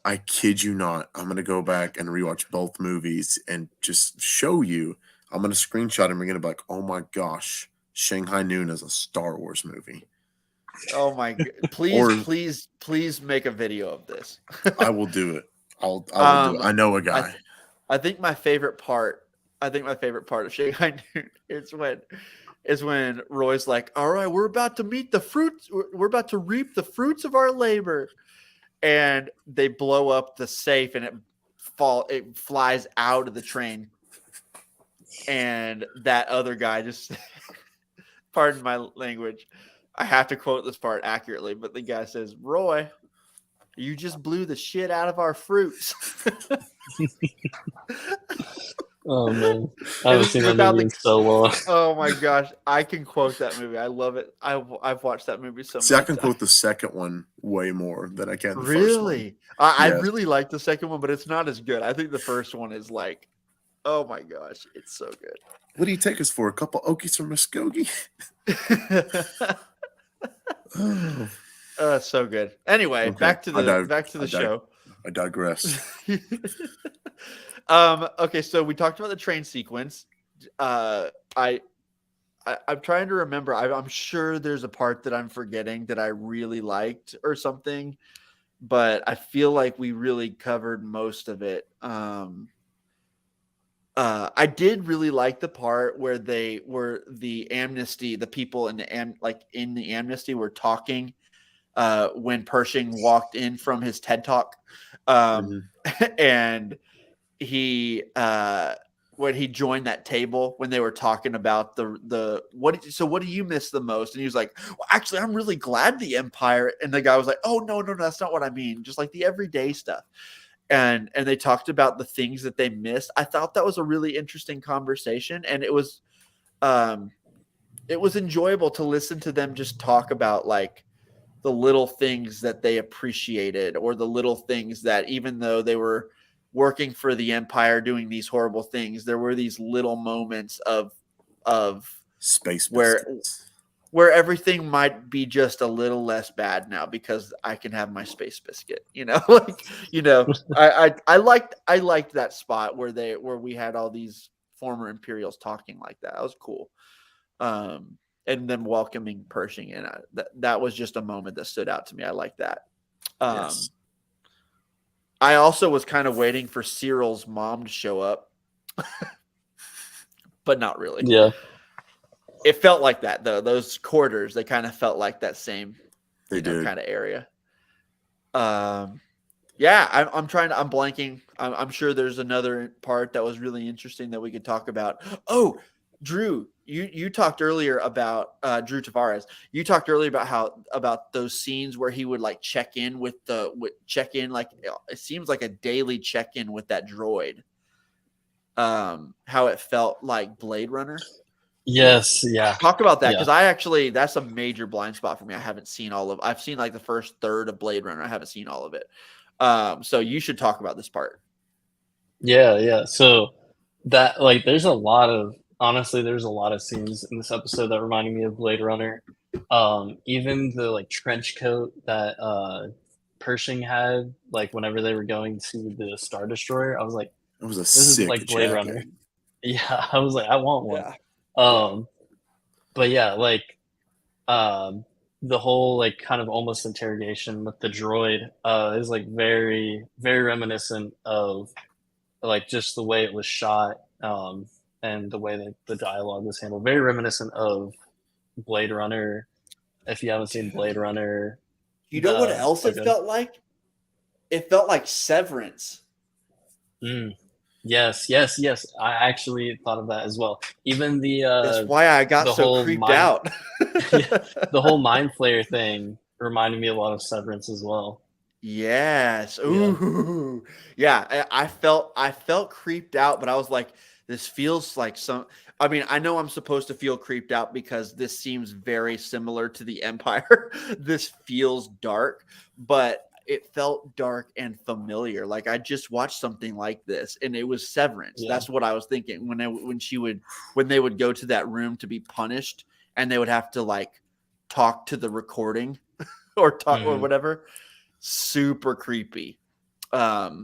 Speaker 3: I kid you not. I'm going to go back and rewatch both movies and just show you. I'm going to screenshot and bring it and be like, oh my gosh, Shanghai Noon is a Star Wars movie.
Speaker 1: Oh my God. Please make a video of this.
Speaker 3: I will do it. I'll do it. I know a guy.
Speaker 1: I think my favorite part I think my favorite part of Shanghai Noon is when Roy's like, "All right, we're about to meet the fruits. We're about to reap the fruits of our labor," and they blow up the safe, and it flies out of the train, and that other guy just, pardon my language, I have to quote this part accurately, but the guy says, "Roy, you just blew the shit out of our fruits."
Speaker 2: Oh man, I haven't seen that
Speaker 1: Without
Speaker 2: movie
Speaker 1: the
Speaker 2: in so long.
Speaker 1: Oh my gosh, I can quote that movie. I love it. I've watched that movie so
Speaker 3: See, I
Speaker 1: many
Speaker 3: can
Speaker 1: times.
Speaker 3: quote the second one way more than I can the first one.
Speaker 1: Really? I
Speaker 3: Yes.
Speaker 1: really like the second one, but it's not as good. I think the first one is like, oh my gosh, it's so
Speaker 3: What do you take us for? A couple Okies from Muskogee?
Speaker 1: good.
Speaker 3: Oh,
Speaker 1: So good. Anyway,
Speaker 3: okay.
Speaker 1: back to the show.
Speaker 3: I digress.
Speaker 1: Okay, so we talked about the train sequence. I'm trying to remember. I'm sure there's a part that I'm forgetting that I really liked or something, but I feel like we really covered most of it. I did really like the part where the amnesty, the people in in the amnesty were talking when Pershing walked in from his TED talk, and he when he joined that table when they were talking about what do you miss the most, and he was like, well, actually I'm really glad the empire, and the guy was like, oh no, that's not what I mean, just like the everyday stuff, and they talked about the things that they missed. I thought that was a really interesting conversation, and it was enjoyable to listen to them just talk about like the little things that they appreciated, or the little things that, even though they were working for the empire doing these horrible things, there were these little moments of
Speaker 3: Space
Speaker 1: where
Speaker 3: biscuits.
Speaker 1: everything might be just a little less bad now because I can have my space biscuit, like, I liked that spot where we had all these former Imperials talking like that. That was cool. And then welcoming Pershing in. That was just a moment that stood out to me. I like that.
Speaker 3: Yes.
Speaker 1: I also was kind of waiting for Cyril's mom to show up, but not really.
Speaker 2: Yeah,
Speaker 1: It felt like that though. Those quarters, they kind of felt like that same,
Speaker 3: They did.
Speaker 1: kind of area. Yeah, I'm blanking. I'm sure there's another part that was really interesting that we could talk about. Oh, Drew, you talked earlier about Drew Tavares. You talked earlier about those scenes where he would like check in like it seems like a daily check in with that droid. How it felt like Blade Runner.
Speaker 2: yes, yeah.
Speaker 1: Talk about that,
Speaker 2: Yeah.
Speaker 1: because that's a major blind spot for me. I've seen like the first third of Blade Runner. I haven't seen all of it. So you should talk about this part.
Speaker 2: Yeah. So that, like, there's a lot of scenes in this episode that reminded me of Blade Runner. Even the like trench coat that Pershing had, like whenever they were going to the Star Destroyer, I was like,
Speaker 3: It was a
Speaker 2: this is
Speaker 3: sick
Speaker 2: like Blade
Speaker 3: jacket.
Speaker 2: Runner. Yeah, I was like, I want one.
Speaker 1: Yeah.
Speaker 2: But yeah, like the whole like kind of almost interrogation with the droid is like very, very reminiscent of like just the way it was shot, and the way that the dialogue was handled. Very reminiscent of Blade Runner. If you haven't seen Blade Runner,
Speaker 1: You know what else it
Speaker 2: okay.
Speaker 1: felt like? It felt like Severance.
Speaker 2: Yes. I actually thought of that as well. Even
Speaker 1: That's why I got
Speaker 2: the
Speaker 1: so
Speaker 2: whole
Speaker 1: creeped
Speaker 2: mind,
Speaker 1: out.
Speaker 2: the whole mind flayer thing reminded me a lot of Severance as well.
Speaker 1: Yes. Ooh. Yeah. I felt creeped out, but I was like, this feels like I mean, I know I'm supposed to feel creeped out because this seems very similar to the Empire. This feels dark, but it felt dark and familiar. Like I just watched something like this, and it was Severance.
Speaker 2: Yeah.
Speaker 1: That's what I was thinking when they would go to that room to be punished, and they would have to like talk to the recording or talk or whatever. Super creepy. But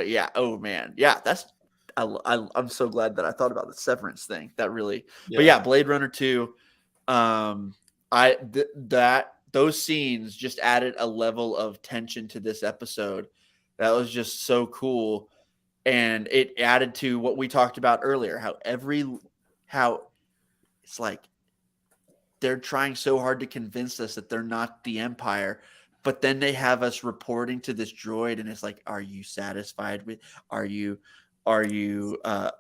Speaker 1: yeah, oh man, yeah, I'm so glad that I thought about the Severance thing. That really, but yeah, Blade Runner 2. Those scenes just added a level of tension to this episode that was just so cool. And it added to what we talked about earlier, how it's like they're trying so hard to convince us that they're not the Empire, but then they have us reporting to this droid, and it's like, are you satisfied with? Are you
Speaker 3: Do you have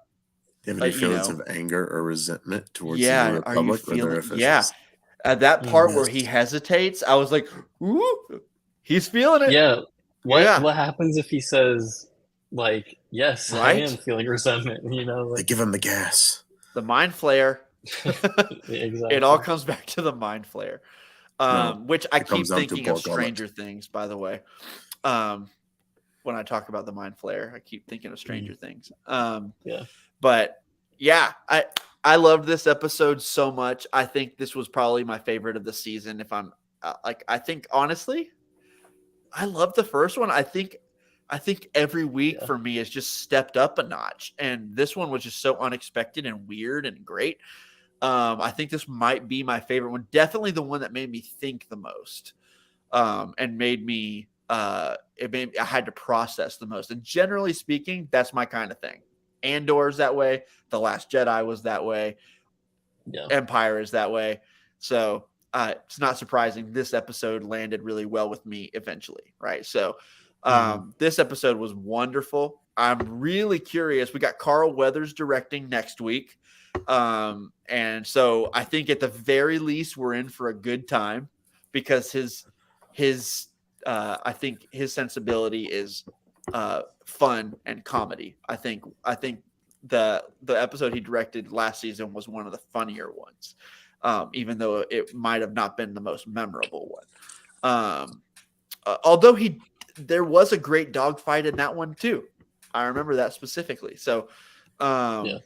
Speaker 3: any feelings of anger or resentment towards the New
Speaker 1: yeah? Are you
Speaker 3: Republic or their
Speaker 1: feeling? Yeah,
Speaker 3: officials?
Speaker 1: that part where he
Speaker 3: Yes.
Speaker 1: hesitates, I was like, ooh, he's feeling it.
Speaker 2: Yeah.
Speaker 1: Yeah,
Speaker 2: What happens if he says, like, yes, I am
Speaker 1: right.
Speaker 2: feeling resentment,
Speaker 3: They
Speaker 2: like,
Speaker 3: give him the gas.
Speaker 1: The mind flare. It all
Speaker 2: exactly.
Speaker 1: comes back to the mind flare.
Speaker 3: No,
Speaker 1: Which I
Speaker 3: it comes
Speaker 1: keep
Speaker 3: down to
Speaker 1: thinking of
Speaker 3: pork omelet.
Speaker 1: Stranger Things, by the way. When I talk about the mind flare, I keep thinking of Stranger Things.
Speaker 2: Yeah.
Speaker 1: But yeah, I loved this episode so much. I think this was probably my favorite of the season. If I'm I think honestly, I love the first one. I think every week
Speaker 2: Yeah.
Speaker 1: for me has just stepped up a notch, and this one was just so unexpected and weird and great. I think this might be my favorite one. Definitely the one that made me think the most, and made me. I had to process the most. And generally speaking, that's my kind of thing. Andor's that way. The Last Jedi was that way.
Speaker 2: Yeah.
Speaker 1: Empire is that way. So it's not surprising this episode landed really well with me eventually, right? So this episode was wonderful. I'm really curious. We got Carl Weathers directing next week. And so I think at the very least we're in for a good time, because his I think his sensibility is fun and comedy. I think the episode he directed last season was one of the funnier ones, even though it might have not been the most memorable one. Although there was a great dogfight in that one too. I remember that specifically. So,
Speaker 2: Yeah.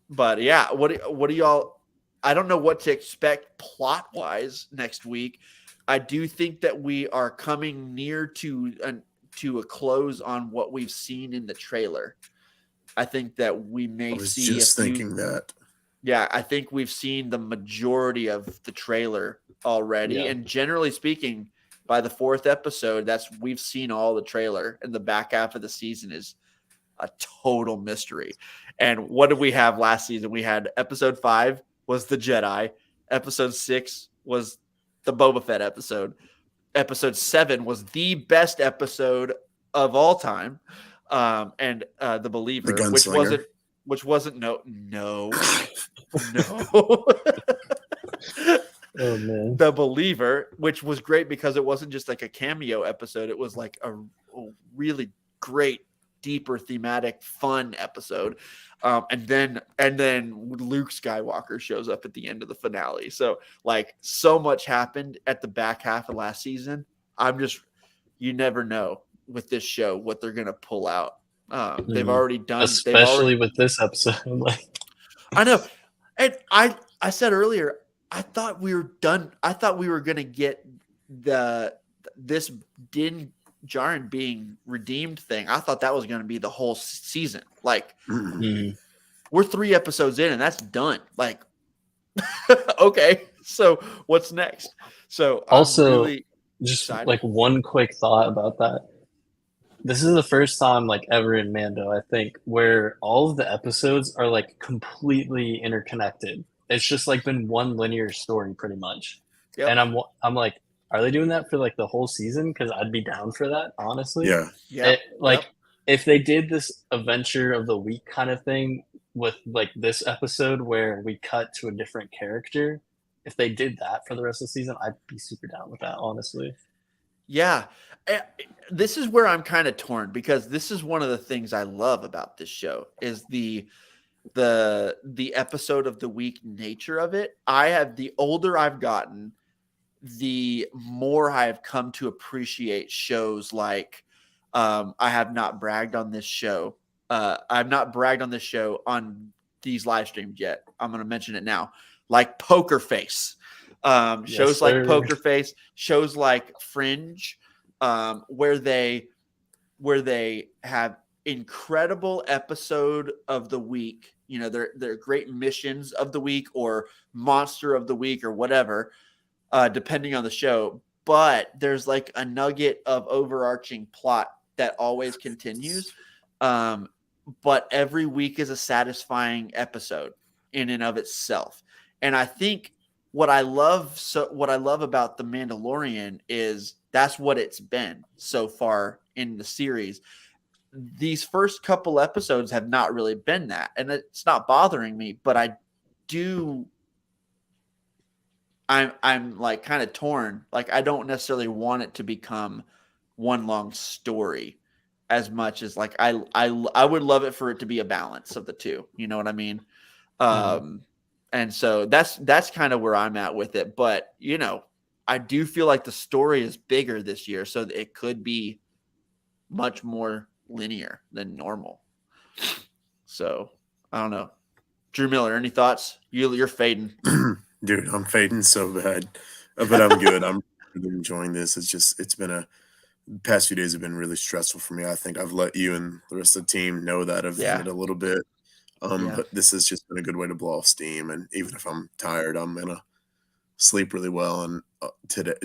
Speaker 1: but yeah, what do y'all? I don't know what to expect plot wise next week. I do think that we are coming near to a close on what we've seen in the trailer. I think that we may
Speaker 3: I was
Speaker 1: see
Speaker 3: just
Speaker 1: a few.
Speaker 3: thinking that.
Speaker 1: Yeah, I think we've seen the majority of the trailer already,
Speaker 2: Yeah.
Speaker 1: and generally speaking, by the fourth episode, we've seen all the trailer, and the back half of the season is a total mystery. And what did we have last season? We had episode 5 was the Jedi, episode 6 was the Boba Fett episode, episode 7 was the best episode of all time, and the Believer,
Speaker 3: The
Speaker 1: which
Speaker 3: Gunslinger.
Speaker 1: wasn't no
Speaker 2: Oh man.
Speaker 1: The Believer, which was great because it wasn't just like a cameo episode, it was like a really great, deeper, thematic, fun episode. And then Luke Skywalker shows up at the end of the finale. So like so much happened at the back half of last season. You never know with this show what they're gonna pull out. They've already done,
Speaker 2: especially with this episode. Like,
Speaker 1: I know. And I said earlier, I thought we were done. I thought we were gonna get this Din Djarin being redeemed thing. I thought that was gonna be the whole season. Like we're 3 episodes in and that's done. Like okay, so what's next? So
Speaker 2: also,
Speaker 1: I'm really
Speaker 2: just
Speaker 1: excited.
Speaker 2: like one quick thought about that. This is the first time like ever in Mando, I think, where all of the episodes are like completely interconnected. It's just like been one linear story pretty much.
Speaker 1: Yep.
Speaker 2: And I'm like, are they doing that for like the whole season? Because I'd be down for that, honestly.
Speaker 3: Yeah.
Speaker 2: If they did this adventure of the week kind of thing with like this episode where we cut to a different character, if they did that for the rest of the season, I'd be super down with that, honestly.
Speaker 1: Yeah. This is where I'm kind of torn, because this is one of the things I love about this show is the episode of the week nature of it. The older I've gotten, the more I have come to appreciate shows like I have not bragged on this show. I've not bragged on this show on these live streams yet. I'm going to mention it now. Like Poker Face. Shows like Poker Face, shows like Fringe, where they have incredible episode of the week. You know, they're great missions of the week or monster of the week or whatever, depending on the show. But there's like a nugget of overarching plot that always continues. but every week is a satisfying episode in and of itself. And I think what I love about The Mandalorian is that's what it's been so far in the series. These first couple episodes have not really been that, and it's not bothering me, but I'm like kind of torn. Like I don't necessarily want it to become one long story as much as like I would love it for it to be a balance of the two. You know what I mean? And so that's kind of where I'm at with it. But I do feel like the story is bigger this year, so it could be much more linear than normal. So I don't know. Drew Miller, any thoughts? You're fading.
Speaker 3: Dude, I'm fading so bad, but I'm good. I'm really enjoying this. It's been the past few days have been really stressful for me. I think I've let you and the rest of the team know that I've vented a little bit. But this has just been a good way to blow off steam. And even if I'm tired, I'm gonna sleep really well. And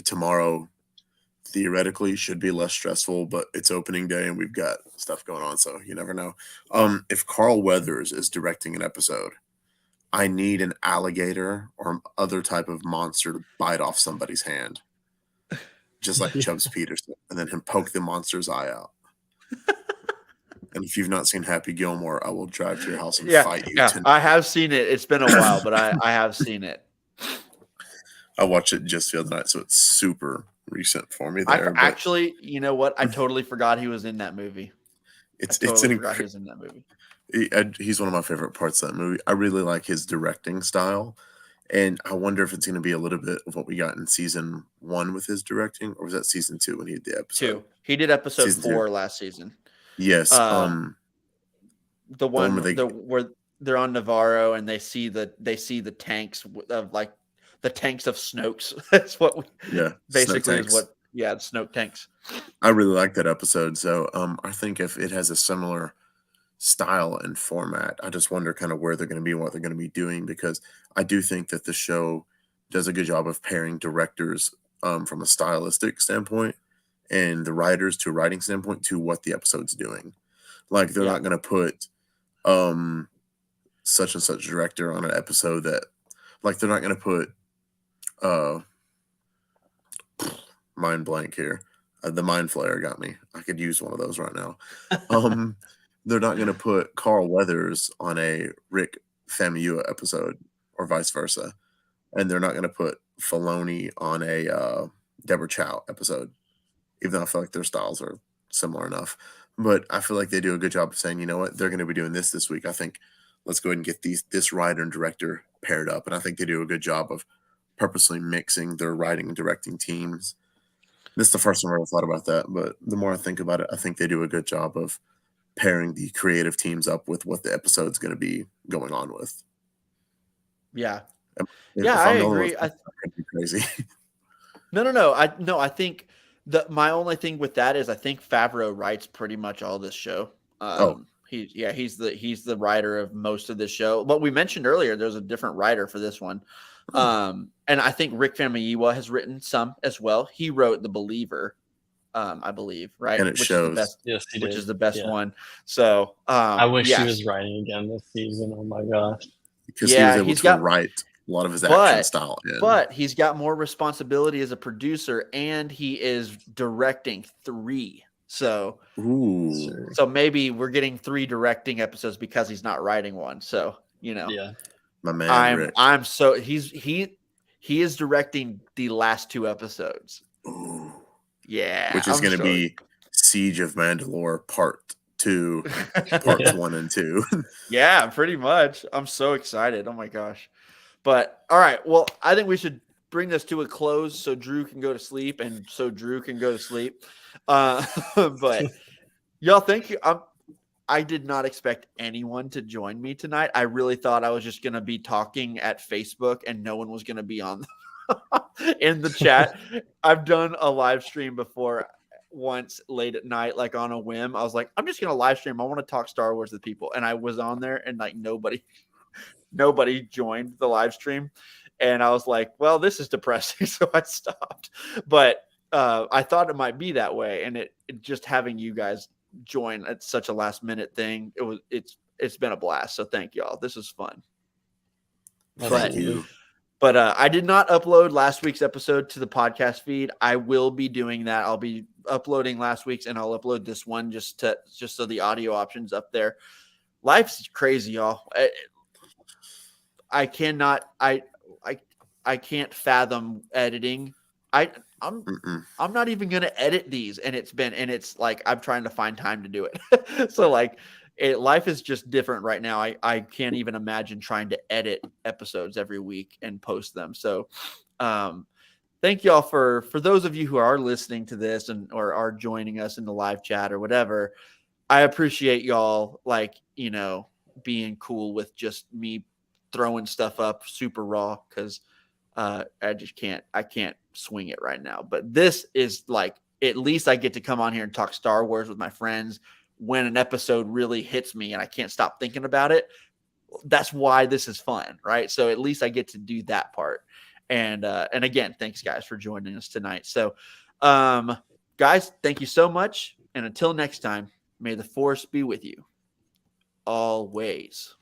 Speaker 3: tomorrow, theoretically, should be less stressful. But it's opening day, and we've got stuff going on, so you never know. If Carl Weathers is directing an episode, I need an alligator or other type of monster to bite off somebody's hand, just like Chubbs Peterson, and then him poke the monster's eye out. And if you've not seen Happy Gilmore, I will drive to your house and fight you.
Speaker 1: Yeah, I have seen it. It's been a while, but I have seen it.
Speaker 3: I watched it just the other night, so it's super recent for me there.
Speaker 1: Actually, you know what? I totally forgot he was in that movie.
Speaker 3: Forgot he was in that movie. He's one of my favorite parts of that movie. I really like his directing style, and I wonder if it's going to be a little bit of what we got in season 1 with his directing, or was that season 2 when he did the episode?
Speaker 1: 2. He did episode 4 last season.
Speaker 3: Yes.
Speaker 1: The one where they're on Navarro and they see the tanks of like the tanks of Snokes. That's what basically is what Snoke tanks.
Speaker 3: I really like that episode. So I think if it has a similar style and format, I just wonder kind of where they're going to be and what they're going to be doing, because I do think that the show does a good job of pairing directors from a stylistic standpoint and the writers to a writing standpoint to what the episode's doing. Like they're not going to put such and such director on an episode that, like, they're not going to put mind blank here. The mind flayer got me. I could use one of those right now. They're not going to put Carl Weathers on a Rick Famuyiwa episode or vice versa. And they're not going to put Filoni on a Deborah Chow episode, even though I feel like their styles are similar enough. But I feel like they do a good job of saying, you know what, they're going to be doing this week. I think let's go ahead and get this writer and director paired up. And I think they do a good job of purposely mixing their writing and directing teams. This is the first time I ever thought about that, but the more I think about it, I think they do a good job of pairing the creative teams up with what the episode's going to be going on with.
Speaker 1: Yeah.
Speaker 3: If
Speaker 1: I agree.
Speaker 3: That could be crazy.
Speaker 1: No. I think my only thing with that is I think Favreau writes pretty much all this show. He's the writer of most of this show. But we mentioned earlier there's a different writer for this one. And I think Rick Famuyiwa has written some as well. He wrote The Believer, I believe, right?
Speaker 3: And it shows.
Speaker 2: Yes, he did.
Speaker 1: Which is the best one. So
Speaker 2: I wish he was writing again this season. Oh my gosh.
Speaker 3: Because he was able to write a lot of his action style in.
Speaker 1: But he's got more responsibility as a producer, and he is directing 3. So maybe we're getting 3 directing episodes because he's not writing one. So,
Speaker 3: my man, Rick.
Speaker 1: He is directing the last 2 episodes.
Speaker 3: Ooh.
Speaker 1: Yeah.
Speaker 3: Which is going to be Siege of Mandalore Part 2, Parts 1 and 2.
Speaker 1: Yeah, pretty much. I'm so excited. Oh my gosh. But all right. Well, I think we should bring this to a close so Drew can go to sleep and so Drew can go to sleep. But y'all, thank you. I did not expect anyone to join me tonight. I really thought I was just going to be talking at Facebook and no one was going to be on in the chat. I've done a live stream before once late at night, like on a whim. I was like, I'm just going to live stream. I want to talk Star Wars with people. And I was on there and like nobody joined the live stream. And I was like, well, this is depressing. So I stopped. But I thought it might be that way. And it just having you guys join at such a last minute thing. It's been a blast. So thank y'all. This was fun.
Speaker 3: Thank you.
Speaker 1: But I did not upload last week's episode to the podcast feed. I will be doing that. I'll be uploading last week's, and I'll upload this one just so the audio option's up there. Life's crazy, y'all. I cannot. I can't fathom editing. I'm not even gonna edit these, and it's like I'm trying to find time to do it. So like, life is just different right now. I can't even imagine trying to edit episodes every week and post them. So, thank y'all for those of you who are listening to this or are joining us in the live chat or whatever. I appreciate y'all, like, being cool with just me throwing stuff up super raw, because I can't swing it right now. But this is like, at least I get to come on here and talk Star Wars with my friends when an episode really hits me and I can't stop thinking about it. That's why this is fun, right? So at least I get to do that part. And again, thanks guys for joining us tonight. So, guys, thank you so much. And until next time, may the force be with you always.